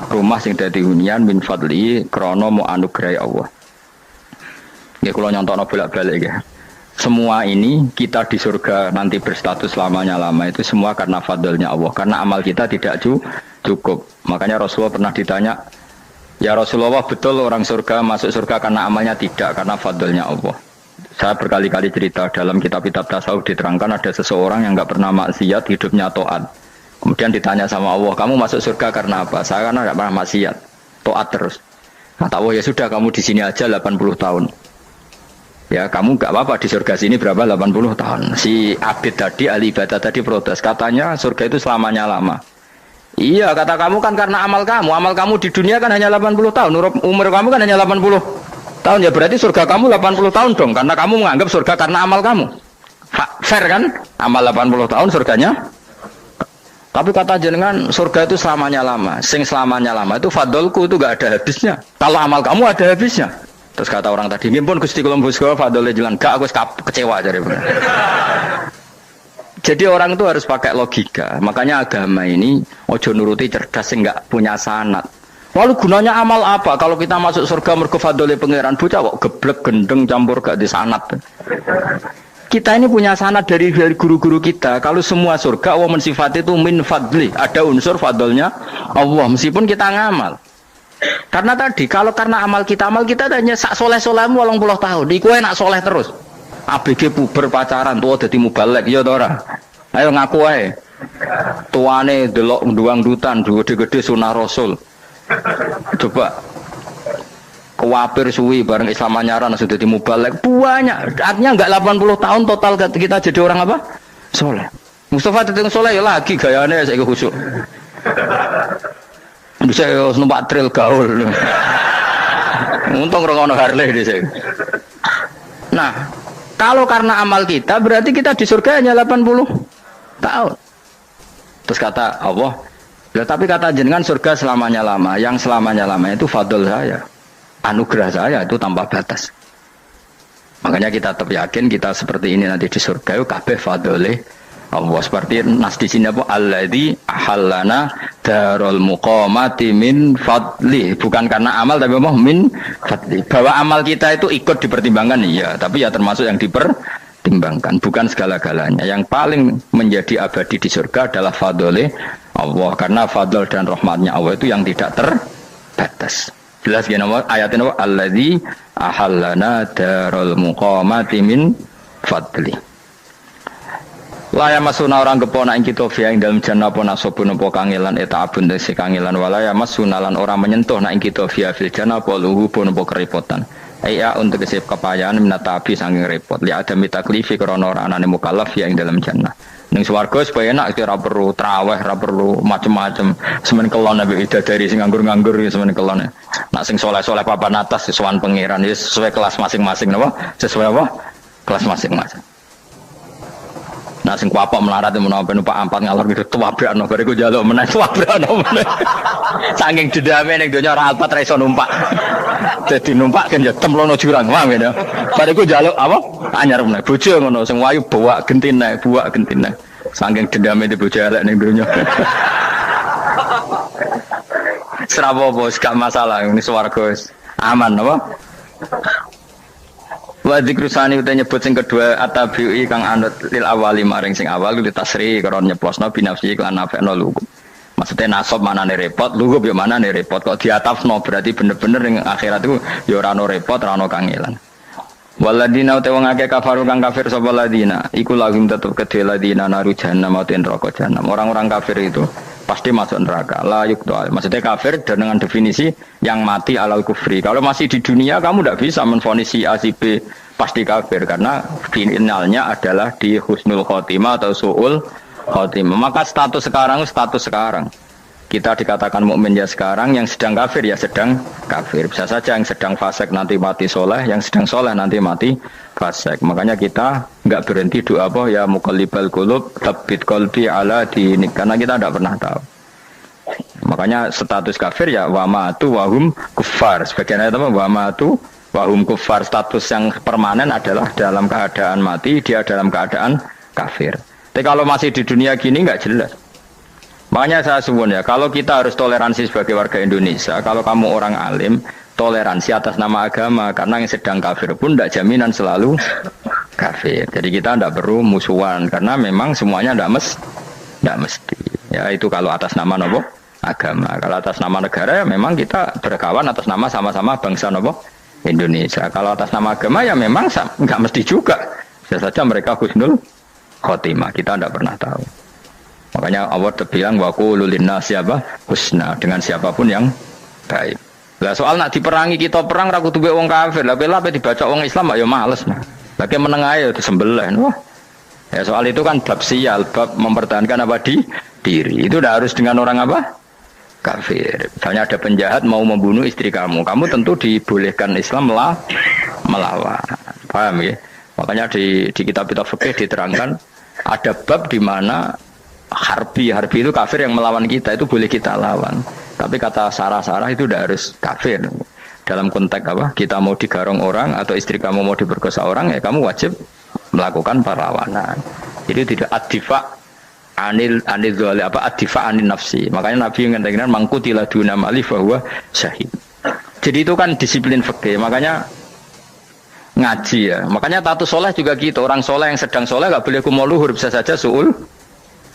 rumah sing dadi hunian min fadli krana mu anugerah Allah. Ya kula nyontokno bolak-balik ya. Semua ini kita di surga nanti berstatus lamanya-lama itu semua karena fadlnya Allah. Karena amal kita tidak cukup. Makanya Rasulullah pernah ditanya, ya Rasulullah betul orang surga masuk surga karena amalnya tidak, karena fadlnya Allah. Saya berkali-kali cerita dalam kitab-kitab tasawuf diterangkan ada seseorang yang enggak pernah maksiat, hidupnya taat. Kemudian ditanya sama Allah, kamu masuk surga karena apa? Saya karena enggak pernah maksiat, taat terus. Kata Allah, ya sudah kamu di sini aja 80 tahun. Ya kamu enggak apa-apa di surga sini berapa 80 tahun. Si Abid tadi, ahli ibadah tadi protes. Katanya surga itu selamanya lama. Iya kata kamu kan karena amal kamu. Amal kamu di dunia kan hanya 80 tahun. Umur kamu kan hanya 80 tahun. Ya berarti surga kamu 80 tahun dong. Karena kamu menganggap surga karena amal kamu. Fair kan? Amal 80 tahun surganya. Tapi kata jenengan surga itu selamanya lama. Sing selamanya lama itu fadolku itu enggak ada habisnya. Kalau amal kamu ada habisnya. Terus kata orang tadi, "Ngimpun Gusti kula mbusga fadhole jalan." Gak, aku kecewa jare. Jadi orang itu harus pakai logika. Makanya agama ini ojo nuruti cerdas sing enggak punya sanad. Lalu gunanya amal apa? Kalau kita masuk surga mergo fadhole pangeran, bocah kok geblek gendeng campur gak di sanad. Kita ini punya sanad dari guru-guru kita. Kalau semua surga Allah mensifati itu min fadli, ada unsur fadlnya Allah meskipun kita ngamal. Karena tadi, kalau karena amal kita hanya sak soleh-solehmu 80 tahun. Iku enak soleh terus. ABG puber pacaran, tua dadi mubalek, ya toh ora. Ayo ngaku ae. Tuane delok nduang-dutan, gede-gede sunah Rasul. Coba kuwapir suwi bareng Islam anyaran sudah dadi mubalek. Banyak. Artinya enggak 80 tahun total kita jadi orang apa? Soleh. Mustafa dadi soleh ya lagi gayane saiki khusyuk. Bisa numpak trail gaul. Untung orang Harley di sini. Nah, kalau karena amal kita berarti kita di surga hanya 80 tahun. Terus kata Allah, ya, tapi kata jenengan surga selamanya lama. Yang selamanya lama itu fadl saya. Anugerah saya itu tanpa batas. Makanya kita tetap yakin kita seperti ini nanti di surga itu kabeh fadlile Allah. Seperti nas di sini apa? Alladzi ahallana darul muqamati min fadli. Bukan karena amal tapi apa? Min fadli. Bahwa amal kita itu ikut dipertimbangkan, iya, tapi ya termasuk yang dipertimbangkan, bukan segala-galanya. Yang paling menjadi abadi di surga adalah fadlile Allah, karena fadl dan rahmatnya Allah itu yang tidak terbatas. Jelas ya nama ayatnya apa? Alladzi ahallana darul muqamati min fadli. Laya masuna orang kepona ing kita via ing dalam jannah pona sobun apa kangelan eta abun desi kangelan walaya masuna lan orang menyentuh nak ing kita via fil jannah apa luhu pun apa kerepotan. Aya untuk kesip kepayahan minata api saking repot li ada mitaklifi krana ora anane mukallaf via ing dalam jannah. Ning swarga supaya enak ora perlu traweh, ora perlu macam-macam. Semen kelon nabi dari sing nganggur-nganggur semen kelon. Nak sing saleh-saleh papan atas sesuwan pangeran sesuai kelas masing-masing napa? Sesuai apa? Kelas masing-masing. Nah sing kuapa melarat menawa numpak ampat ngalor gitu tuwabrakno bariku njaluk meneh tuwabrakno meneh. Saking dendame ning donya ora alpat ra iso numpak. Dadi numpak kan ya templono jurang wae ya. Bariku njaluk apa? Anyar meneh. Bojo ngono sing wayu buak gentine. Saking dendame di bojo elek ning donya. Serapopo gak masalah ini swarga aman apa? Wa dzikrusani uta nyebut sing kedua atabi'i kang anut lil awali maring sing awal li tasri karo nyeplosno binafsi lan nafekno lugu. Maksudnya nasab manane repot, lugu yo manane repot. Kok diatafno berarti bener-bener ning akhirat itu yo ora ono repot, ora ono kangelan. Waladina uta wong akeh kafaru kang kafir sapa ladina, iku lahum tetep kedhe ladina naru jahannam ten neraka jahannam. Orang-orang kafir itu pasti masuk neraka. La yuqtal. Maksudnya kafir dengan definisi yang mati alal kufri. Kalau masih di dunia kamu tidak bisa menvonis si A si B pasti kafir karena finalnya adalah di husnul khotimah atau su'ul khotimah. Maka status sekarang. Kita dikatakan mukmin ya sekarang, yang sedang kafir ya sedang kafir. Bisa saja yang sedang fasik nanti mati soleh, yang sedang soleh nanti mati fasik. Makanya kita nggak berhenti doa apa ya muqallibal qulub tsabbit qalbi ala dinik, karena kita tidak pernah tahu. Makanya status kafir ya wamatu wahum kufar. Sebagian ayat apa wamatu wahum kufar, status yang permanen adalah dalam keadaan mati, dia dalam keadaan kafir. Tapi kalau masih di dunia gini nggak jelas. Makanya saya suwun ya, kalau kita harus toleransi sebagai warga Indonesia, kalau kamu orang alim, toleransi atas nama agama, karena yang sedang kafir pun tidak jaminan selalu kafir. Jadi kita tidak perlu musuhan, karena memang semuanya tidak mesti. Ya itu kalau atas nama nopo agama. Kalau atas nama negara ya memang kita berkawan atas nama sama-sama bangsa nopo Indonesia. Kalau atas nama agama ya memang nggak mesti juga. Bisa saja mereka husnul khotimah, kita tidak pernah tahu. Makanya Allah terbilang waqulu linnasi siapa husna, dengan siapapun yang baik. Lah soal nak diperangi kita perang ra kudu wong kafir. Lah bela dibaca wong Islam ya males. Lagi meneng ae disembelih. Wah. Ya soal itu kan bab sial, bab mempertahankan apa diri. Itu udah harus dengan orang apa? Kafir. Misalnya ada penjahat mau membunuh istri kamu, kamu tentu dibolehkan Islam melawan. Paham ya? Makanya di kitab-kitab fikih diterangkan ada bab di mana harbi itu kafir yang melawan kita, itu boleh kita lawan. Tapi kata sarah itu udah harus kafir. Dalam konteks apa? Kita mau digarong orang atau istri kamu mau diperkosa orang, ya kamu wajib melakukan perlawanan. Jadi tidak adifa anil dzali apa adifa anin nafsi. Makanya Nabi mengatakan mangkutila duna mali bahwa syahid. Jadi itu kan disiplin fikih. Makanya ngaji ya. Makanya tatus soleh juga gitu. Orang soleh yang sedang soleh nggak boleh kumo luhur, bisa saja suul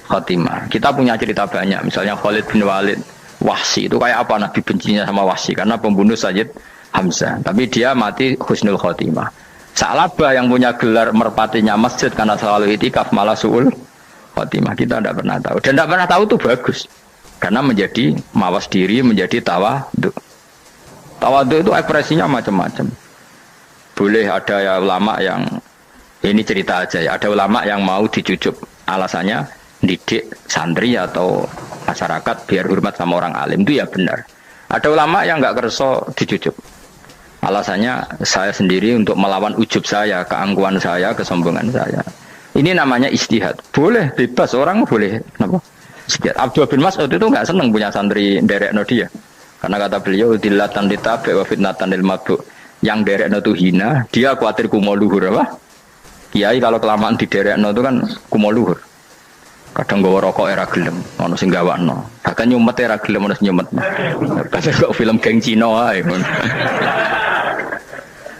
khotimah. Kita punya cerita banyak, misalnya Khalid bin Walid, Wahsy itu kayak apa Nabi bencinya sama Wahsy karena pembunuh Sayyid Hamzah, tapi dia mati husnul khotimah. Sa'labah yang punya gelar merpatinya masjid karena selalu itikaf malah suul khotimah. Kita tidak pernah tahu, dan tidak pernah tahu itu bagus karena menjadi mawas diri, menjadi tawadhu. Tawadhu itu ekspresinya macam-macam. Boleh ada ya ulama yang ini cerita aja ya, ada ulama yang mau dicucuk, alasannya didik santri atau masyarakat biar hormat sama orang alim, itu ya benar. Ada ulama yang nggak kerso dicucuk, alasannya saya sendiri untuk melawan ujub saya, keangkuhan saya, kesombongan saya. Ini namanya istihad, boleh bebas, orang boleh kenapa? Abdullah bin Mas'ud itu nggak senang punya santri derekno dia, karena kata beliau dilatan ditabe wa fitnatan lil mabuk, yang derekno itu hina, dia khawatir kumo luhur apa? Kiai kalau kelamaan di derekno itu kan kumo luhur. Kadang gawa rokok era gelem, ono sing gawakno. Bahkan nyumet era gelem ono nyumet. Kadang kok film geng Cina ae.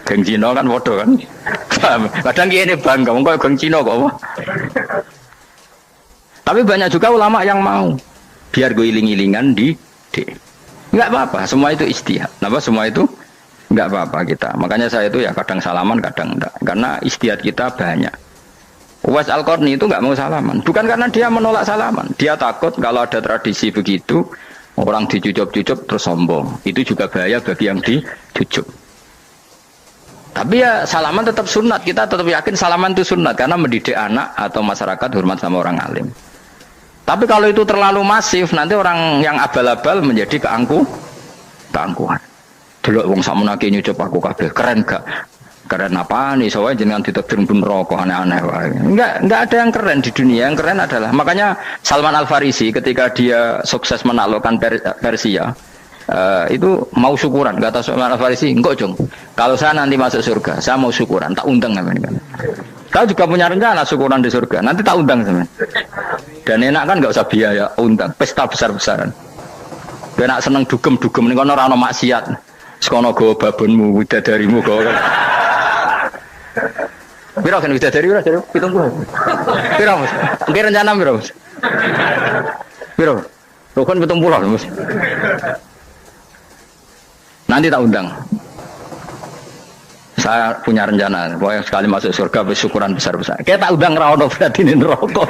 Geng Cina kan padha kan. Kadang kene bangga wong kok geng Cina kok apa. Tapi banyak juga ulama yang mau biar gue iling-ilingan di. Enggak apa-apa, semua itu istihad. Napa semua itu enggak apa-apa kita. Makanya saya itu ya kadang salaman, kadang enggak. Karena istihad kita banyak. Uwais Al-Qarni itu nggak mau salaman, bukan karena dia menolak salaman, dia takut kalau ada tradisi begitu orang dicucup-cucup terus sombong, itu juga bahaya bagi yang dicucup. Tapi ya salaman tetap sunat, kita tetap yakin salaman itu sunat karena mendidik anak atau masyarakat hormat sama orang alim. Tapi kalau itu terlalu masif, nanti orang yang abal-abal menjadi keangkuhan. Delok wong sakmenake nyucup aku kabeh, keren gak? Keren apa nih, soalnya jangan ditektir pun rokok aneh-aneh. Enggak ada yang keren di dunia. Yang keren adalah, makanya Salman Al-Farisi ketika dia sukses menaklukkan Persia, itu mau syukuran. Kata Salman Al-Farisi, enggak Jong, kalau saya nanti masuk surga, saya mau syukuran, tak undang namanya. Kau juga punya rencana syukuran di surga, nanti tak undang sama. Dan enak kan enggak usah biaya, undang, pesta besar-besaran. Enak seneng dugem-dugem, ini kan orang maksiat. Sekono go babonmu, widadarimu go. Piro kan widadari ora jare 70. Piro Mas? Nggih rencana piro Mas? Piro? Rukun 70 Mas. Nanti tak undang. Saya punya rencana, pokoknya sekali masuk surga bersyukuran besar-besar. Kayak tak undang ra ono berarti ning neraka.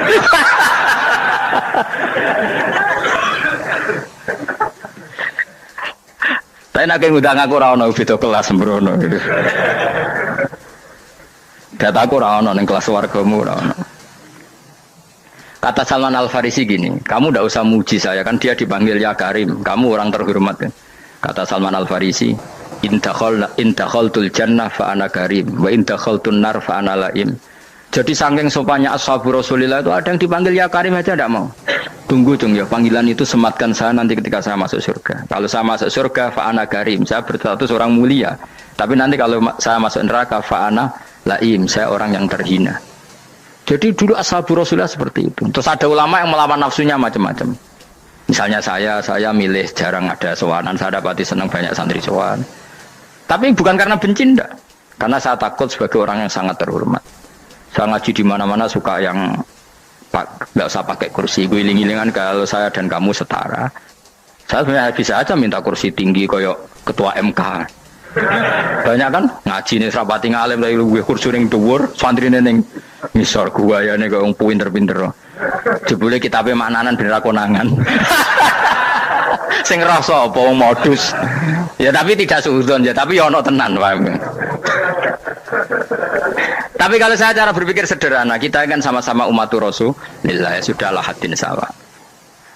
Tapi nak ngundang aku ra ono beda kelas sembrono gitu. Dataku ra ono ning kelas wargamu ra ono. Kata Salman Al Farisi gini, kamu tidak usah muji saya kan dia dipanggil ya Karim, kamu orang terhormat. Kan? Kata Salman Al Farisi, in dakhaltul jannah fa ana karim wa in dakhaltun nar fa ana laim. Jadi saking sopannya ashabu Rasulillah itu ada yang dipanggil ya Karim aja tidak mau. Tunggu cung ya, panggilan itu sematkan saya nanti ketika saya masuk surga. Kalau saya masuk surga fa ana karim, saya berstatus orang mulia. Tapi nanti kalau saya masuk neraka fa ana laim, saya orang yang terhina. Jadi dulu ashabu Rasulillah seperti itu. Terus ada ulama yang melawan nafsunya macam-macam. Misalnya saya milih jarang ada sowanan, saya dapati senang banyak santri sowan. Tapi bukan karena benci enggak. Karena saya takut sebagai orang yang sangat terhormat. Saya ngaji di mana-mana suka yang nggak usah pakai kursi, guling-gilingan kalau saya dan kamu setara. Saya sebenarnya bisa aja minta kursi tinggi koyok ketua MK. Banyak kan ngaji nih serapati ngalim dari gue kursi ning dhuwur, santri ning ngisor gua ya nih kok pinter-pinter. Jebule kitabe maknanan ben ra konangan. Sing rasa apa modus. Ya tapi tidak suudzon ya, tapi ya ono tenan wae. Tapi kalau saya cara berpikir sederhana, kita kan sama-sama umatur Rasulullah, ya sudahlah hadin sawa.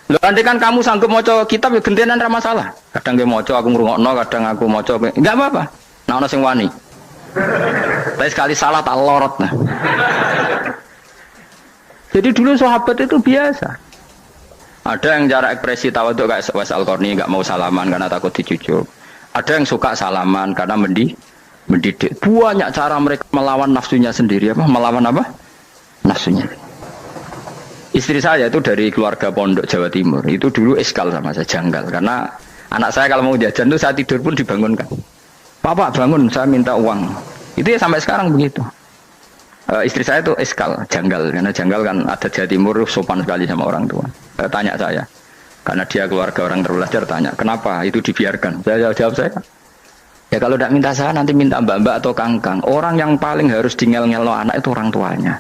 Loh, andai kan kamu sanggup maca kitab ya gentenan ra masalah. Kadang ge maca aku ngrungokno, kadang aku maca enggak apa-apa. Nah ono sing wani. Tapi sekali salah tak lorot nah. Jadi dulu sahabat itu biasa. Ada yang cara ekspresi tawadhu kayak Wais Al-Qarni enggak mau salaman karena takut dicucuk. Ada yang suka salaman karena mendidik. Banyak cara mereka melawan nafsunya sendiri apa? Melawan apa? Nafsunya. Istri saya itu dari keluarga pondok Jawa Timur. Itu dulu eskal sama saya, janggal. Karena anak saya kalau mau jajan itu saya tidur pun dibangunkan. Pak bangun, saya minta uang. Itu ya sampai sekarang begitu. Istri saya itu eskal, janggal. Karena janggal kan ada Jawa Timur sopan sekali sama orang tua. Tanya saya. Karena dia keluarga orang terpelajar, tanya, kenapa itu dibiarkan? Saya jawab saya. Ya kalau tidak minta saya nanti minta mbak-mbak atau kangkang. Orang yang paling harus dingel-ngelo anak itu orang tuanya.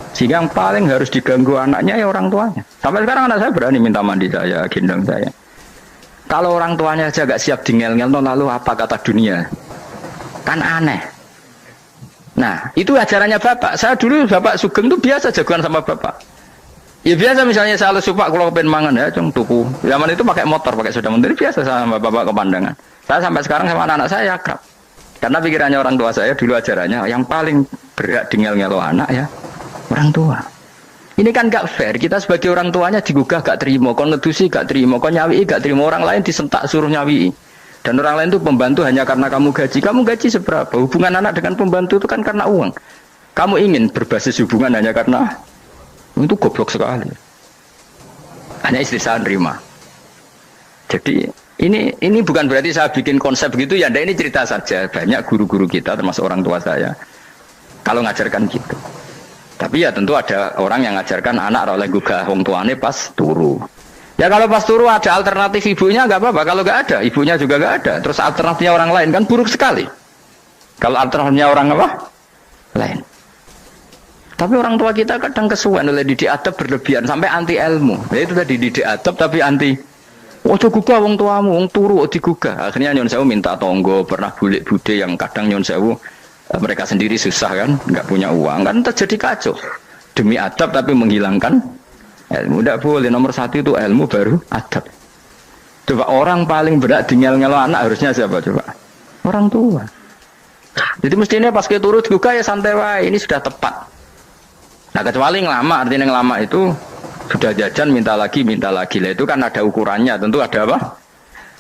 Sehingga yang paling harus diganggu anaknya ya orang tuanya. Sampai sekarang anak saya berani minta mandi saya, gendong saya. Kalau orang tuanya aja gak siap dingel-ngelo, lalu apa kata dunia? Kan aneh. Nah itu ajarannya bapak. Saya dulu bapak Sugeng itu biasa jagoan sama bapak. Ya biasa misalnya saya lupa kalau pengen mangan ya, cung tuku. Zaman itu pakai motor, pakai sepeda motor biasa sama bapak kepandangan. Saya sampai sekarang sama anak-anak saya akrab. Karena pikirannya orang tua saya dulu ajarannya yang paling berat ngel-ngelo anak ya orang tua. Ini kan gak fair. Kita sebagai orang tuanya digugah gak terima, kon ngedusi gak terima, kon nyawi gak terima, orang lain disentak suruh nyawi. Dan orang lain itu pembantu hanya karena kamu gaji. Kamu gaji seberapa? Hubungan anak dengan pembantu itu kan karena uang. Kamu ingin berbasis hubungan hanya karena itu goblok sekali. Hanya istri saya nerima. Jadi ini bukan berarti saya bikin konsep begitu ya, ini cerita saja. Banyak guru-guru kita termasuk orang tua saya kalau ngajarkan gitu. Tapi ya tentu ada orang yang ngajarkan anak oleh gugah wong tuane pas turu. Ya kalau pas turu ada alternatif ibunya enggak apa-apa, kalau enggak ada ibunya juga enggak ada. Terus alternatifnya orang lain kan buruk sekali. Kalau alternatifnya orang apa? Lain. Tapi orang tua kita kadang kesuwen oleh didik adab berlebihan sampai anti ilmu. Ya itu tadi didik adab tapi anti. Ojo gugah wong tuamu, wong turu digugah. Akhirnya nyon sewu minta tonggo, pernah bulik bude yang kadang nyon sewu mereka sendiri susah kan, nggak punya uang kan terjadi kacau. Demi adab tapi menghilangkan ilmu. Tidak boleh, nomor satu itu ilmu baru adab. Coba orang paling berat ngel-ngelo anak harusnya siapa coba? Orang tua. Jadi mestinya pas kita turu digugah ya santai wae, ini sudah tepat. Nah kecuali ngelama, artinya ngelama itu sudah jajan minta lagi lah itu kan ada ukurannya, tentu ada apa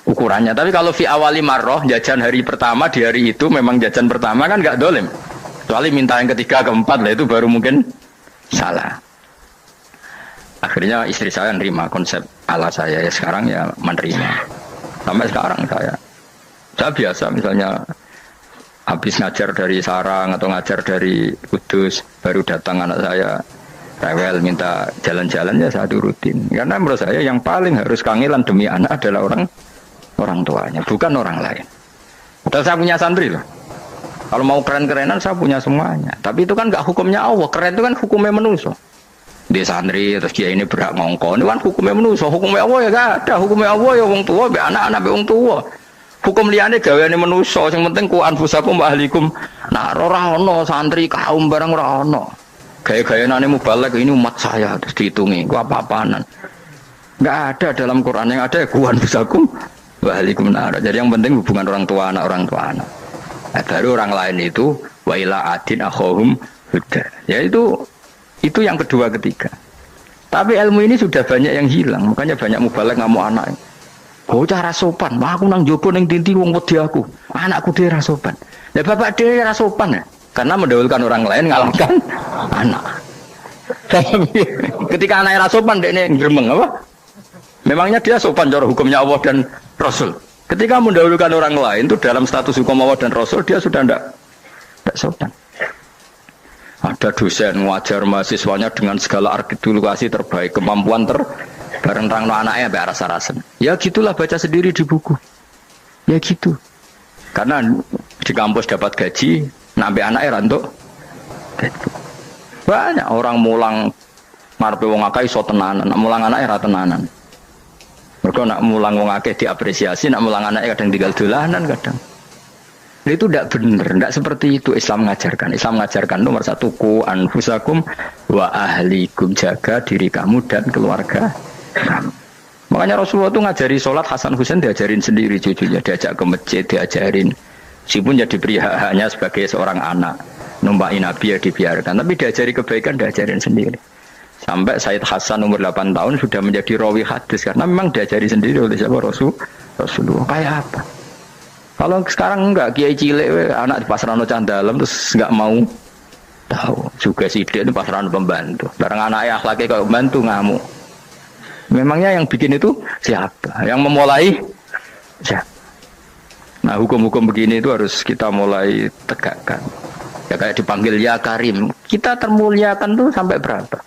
ukurannya. Tapi kalau fi awali marroh jajan hari pertama di hari itu memang jajan pertama kan nggak dolim, kecuali minta yang ketiga keempat lah itu baru mungkin salah. Akhirnya istri saya nerima konsep ala saya ya, sekarang ya menerima sampai sekarang saya biasa misalnya habis ngajar dari Sarang atau ngajar dari Kudus baru datang anak saya rewel minta jalan-jalan ya saya turutin. Karena menurut saya yang paling harus kangelan demi anak adalah orang tuanya, bukan orang lain. Dan saya punya santri loh. Kalau mau keren-kerenan saya punya semuanya. Tapi itu kan nggak hukumnya Allah. Keren itu kan hukumnya manusia. Dia santri terus dia ini berhak ngongkon. Itu kan hukumnya manusia. Hukumnya Allah ya gak ada. Hukumnya Allah ya wong tua, be anak-anak be wong tua. Hukum liane gaweane manusia. Yang penting ku anfusakum wa ahlikum. Nah ora ono santri kaum barang ora ono. gaya-gaya nane mubalek ini umat saya terus dihitungi, gua apa-apaanan. Enggak ada dalam Quran, yang ada ya kuan bisakum wahalikum nar. Jadi yang penting hubungan orang tua anak. Nah, baru orang lain itu wa ila adin akhahum huda. Ya itu yang kedua ketiga. Tapi ilmu ini sudah banyak yang hilang, makanya banyak mubalek ngamuk anak. Bocah ra sopan, aku nang jopo ning tinti wong wedi aku. Anakku dhewe ra sopan. Lah bapak dhewe ra sopan ya. Karena mendahulukan orang lain ngalahkan anak. Ketika anaknya ra sopan dekne gremeng apa? Memangnya dia sopan cara hukumnya Allah dan Rasul. Ketika mendahulukan orang lain itu dalam status hukum Allah dan Rasul dia sudah tidak sopan. Ada dosen ngajar mahasiswanya dengan segala artikulasi terbaik, kemampuan bareng rangno anaknya sampai rasa-rasen. Ya gitulah baca sendiri di buku. Ya gitu. Karena di kampus dapat gaji, nampi anaknya rantuk. Banyak orang mulang ngarepe wong akeh iso tenanan, mulang anaknya ra tenanan. Mergo nak mulang wong akeh diapresiasi, nak mulang anaknya kadang tinggal dolanan kadang. Itu tidak benar, tidak seperti itu Islam mengajarkan. Islam mengajarkan nomor satu ku anfusakum wa ahlikum, jaga diri kamu dan keluarga kamu. Makanya Rasulullah itu ngajari sholat, Hasan Husain diajarin sendiri cucunya, diajak ke masjid, diajarin. Meskipun jadi hanya sebagai seorang anak, numpaki Nabi ya dibiarkan, tapi diajari kebaikan diajarin sendiri. Sampai Said Hasan umur 8 tahun sudah menjadi rawi hadis karena memang diajari sendiri oleh siapa Rasulullah. Kayak apa? Kalau sekarang enggak, kiai cilik anak di pasrano candalem terus enggak mau tahu. Juga si dia itu pasrano pembantu. Barang anaknya akhlaknya kayak pembantu ngamuk. Memangnya yang bikin itu siapa? Yang memulai siapa? Nah, hukum-hukum begini itu harus kita mulai tegakkan. Ya kayak dipanggil ya Karim. Kita termuliakan tuh sampai berapa?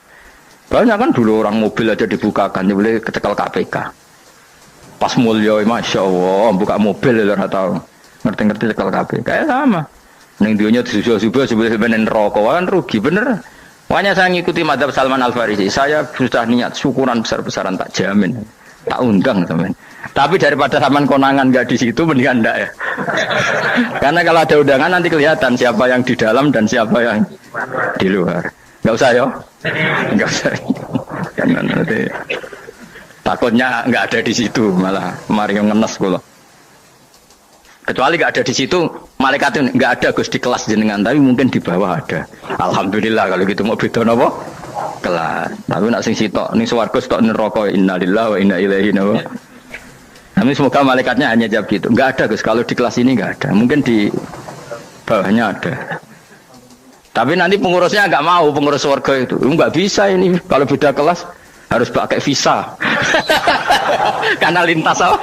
Banyak kan dulu orang mobil aja dibukakan, dia boleh kecekel KPK. Pas mulia, masya Allah, buka mobil ya nggak tahu, ngerti-ngerti cekal KPK. Kayak sama. Neng dionya disusul-susul sebelum rokok kan rugi bener. Makanya saya ngikuti madhab Salman Al Farisi. Saya sudah niat syukuran besar-besaran tak jamin, tak undang teman. Tapi daripada saman konangan nggak di situ, mendingan enggak ya. Karena kalau ada undangan nanti kelihatan siapa yang di dalam dan siapa yang di luar. Nggak usah ya, nggak usah. Karena nanti takutnya nggak ada di situ, malah mari ngenes kula. Kecuali nggak ada di situ, malaikat itu nggak ada Gus di kelas jenengan, tapi mungkin di bawah ada. Alhamdulillah kalau gitu mau beda napa? Kelas. Tapi nak sing sitok ning swarga sitok neraka, innalillahi wa inna ilaihi raji'un. Tapi semoga malaikatnya hanya jawab gitu. Nggak ada Gus, kalau di kelas ini nggak ada. Mungkin di bawahnya ada. Tapi nanti pengurusnya nggak mau, pengurus swarga itu. Nggak bisa ini kalau beda kelas. Harus pakai visa karena lintas apa?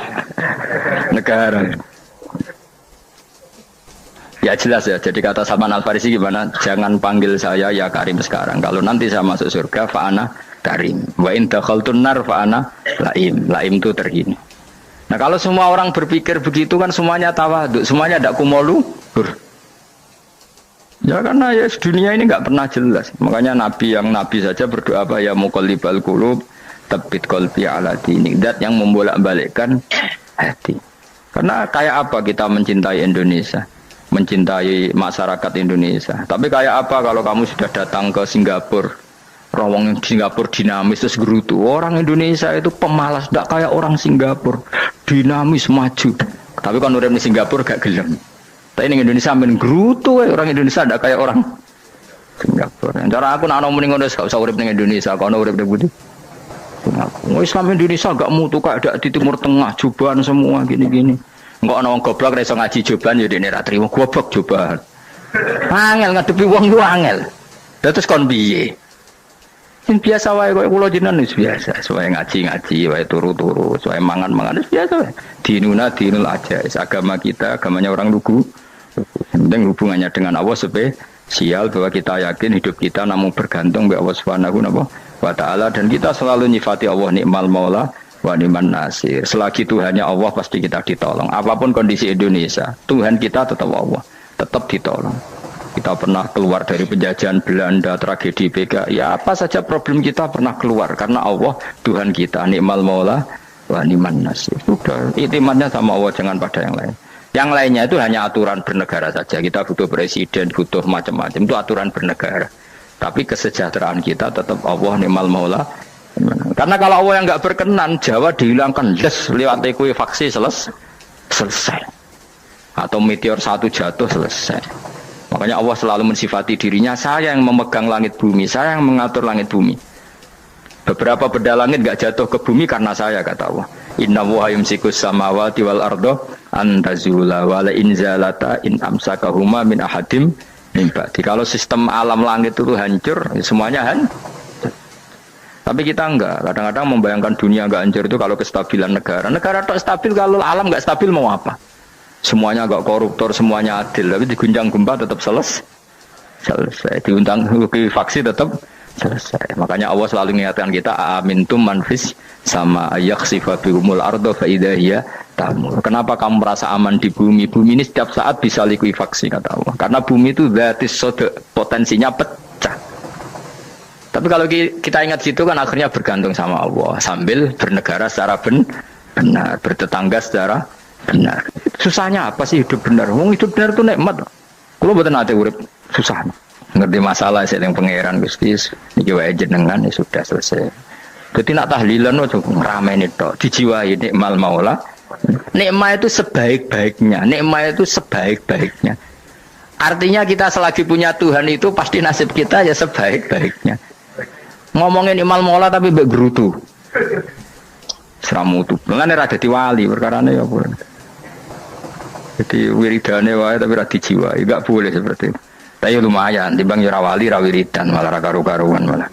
Negara. Ya jelas ya, jadi kata Salman Al Farisi gimana? Jangan panggil saya ya Karim sekarang. Kalau nanti saya masuk surga, fa'ana Karim. Wa in dakhaltun nar fa'ana Laim. Laim itu terhina. Nah kalau semua orang berpikir begitu kan semuanya tawadhu, semuanya ada kumoluhur. Ya karena ya dunia ini nggak pernah jelas. Makanya yang nabi saja berdoa apa ya muqallibal qulub tsabbit qalbi ala dinik. Dat yang membolak-balikkan hati. Karena kayak apa kita mencintai Indonesia, mencintai masyarakat Indonesia. Tapi kayak apa kalau kamu sudah datang ke Singapura, rawang Singapura dinamis terus gerutu. Orang Indonesia itu pemalas, tidak kayak orang Singapura, dinamis maju. Tapi kan orang di Singapura gak gelem. Tapi ini Indonesia main gerutu, orang Indonesia tidak kayak orang Singapura. Cara aku nak ngomong ngono gak usah urip ning Indonesia, kono urip ning Budi. Islam Indonesia gak mutu kayak ada di Timur Tengah, jubahan semua gini-gini. Enggak ana wong goblok ra iso ngaji jubahan ya dene ra trimo goblok jubahan. Angel ngadepi wong ku angel. Terus kon piye? Sing biasa wae kok kula jenengan wis biasa, wae ngaji-ngaji, wae turu-turu, wae mangan-mangan wis biasa wae. Dinuna dinul aja, agama kita, agamanya orang lugu. Penting hubungannya dengan Allah spesial bahwa kita yakin hidup kita namun bergantung kepada Allah Subhanahu wa taala dan kita selalu nyifati Allah nikmal maula wa ni'man nasir. Selagi Tuhannya Allah pasti kita ditolong. Apapun kondisi Indonesia, Tuhan kita tetap Allah, tetap ditolong. Kita pernah keluar dari penjajahan Belanda, tragedi PKI, ya apa saja problem kita pernah keluar karena Allah Tuhan kita nikmal maula wa ni'man nasir. Sudah, iktimatnya sama Allah, jangan pada yang lain. Yang lainnya itu hanya aturan bernegara saja. Kita butuh presiden, butuh macam-macam. Itu aturan bernegara. Tapi kesejahteraan kita tetap Allah ni'mal maula. Karena kalau Allah yang nggak berkenan, Jawa dihilangkan, yes, lewat ekuifaksi selesai. Atau meteor satu jatuh selesai. Makanya Allah selalu mensifati dirinya, saya yang memegang langit bumi, saya yang mengatur langit bumi. Beberapa benda langit nggak jatuh ke bumi karena saya, kata Allah. Inna wa yumsikus samawati wal ardo antazula wala inzalata in amsakahuma min ahadim mimba. Kalau sistem alam langit itu hancur, semuanya hancur. Tapi kita enggak, kadang-kadang membayangkan dunia enggak hancur itu kalau kestabilan negara. Negara tak stabil, kalau alam enggak stabil mau apa? Semuanya enggak koruptor, semuanya adil, tapi diguncang gempa tetap selesai. Diundang faksi tetap selesai. Makanya Allah selalu mengingatkan kita, amintum manfis sama yakhsifa bihumul ardo fa idza hiya tamur. Kenapa kamu merasa aman di bumi? Bumi ini setiap saat bisa likuifaksi, kata Allah. Karena bumi itu dzatis sode, potensinya pecah. Tapi kalau kita ingat situ kan akhirnya bergantung sama Allah sambil bernegara secara benar, bertetangga secara benar. Susahnya apa sih hidup benar? Hidup benar itu nikmat. Kalau buatan nanti urip susah. Ngerti masalah saya yang pangeran Gusti niki wae jenengan ya sudah selesai. Jadi nak tahlilan ojo ngrameni tok, dijiwai nikmal maula. Nikmat itu sebaik-baiknya, nikmat itu sebaik-baiknya. Artinya kita selagi punya Tuhan itu pasti nasib kita ya sebaik-baiknya. Ngomongin imal mola tapi mbek gerutu. Seramutu. Mulane ra dadi wali perkarane ya boleh. Jadi wiridane wae tapi ra dijiwai, enggak boleh seperti itu. Tapi lumayan timbang ya ra wali ra wiridan malah ra karu-karuan malah.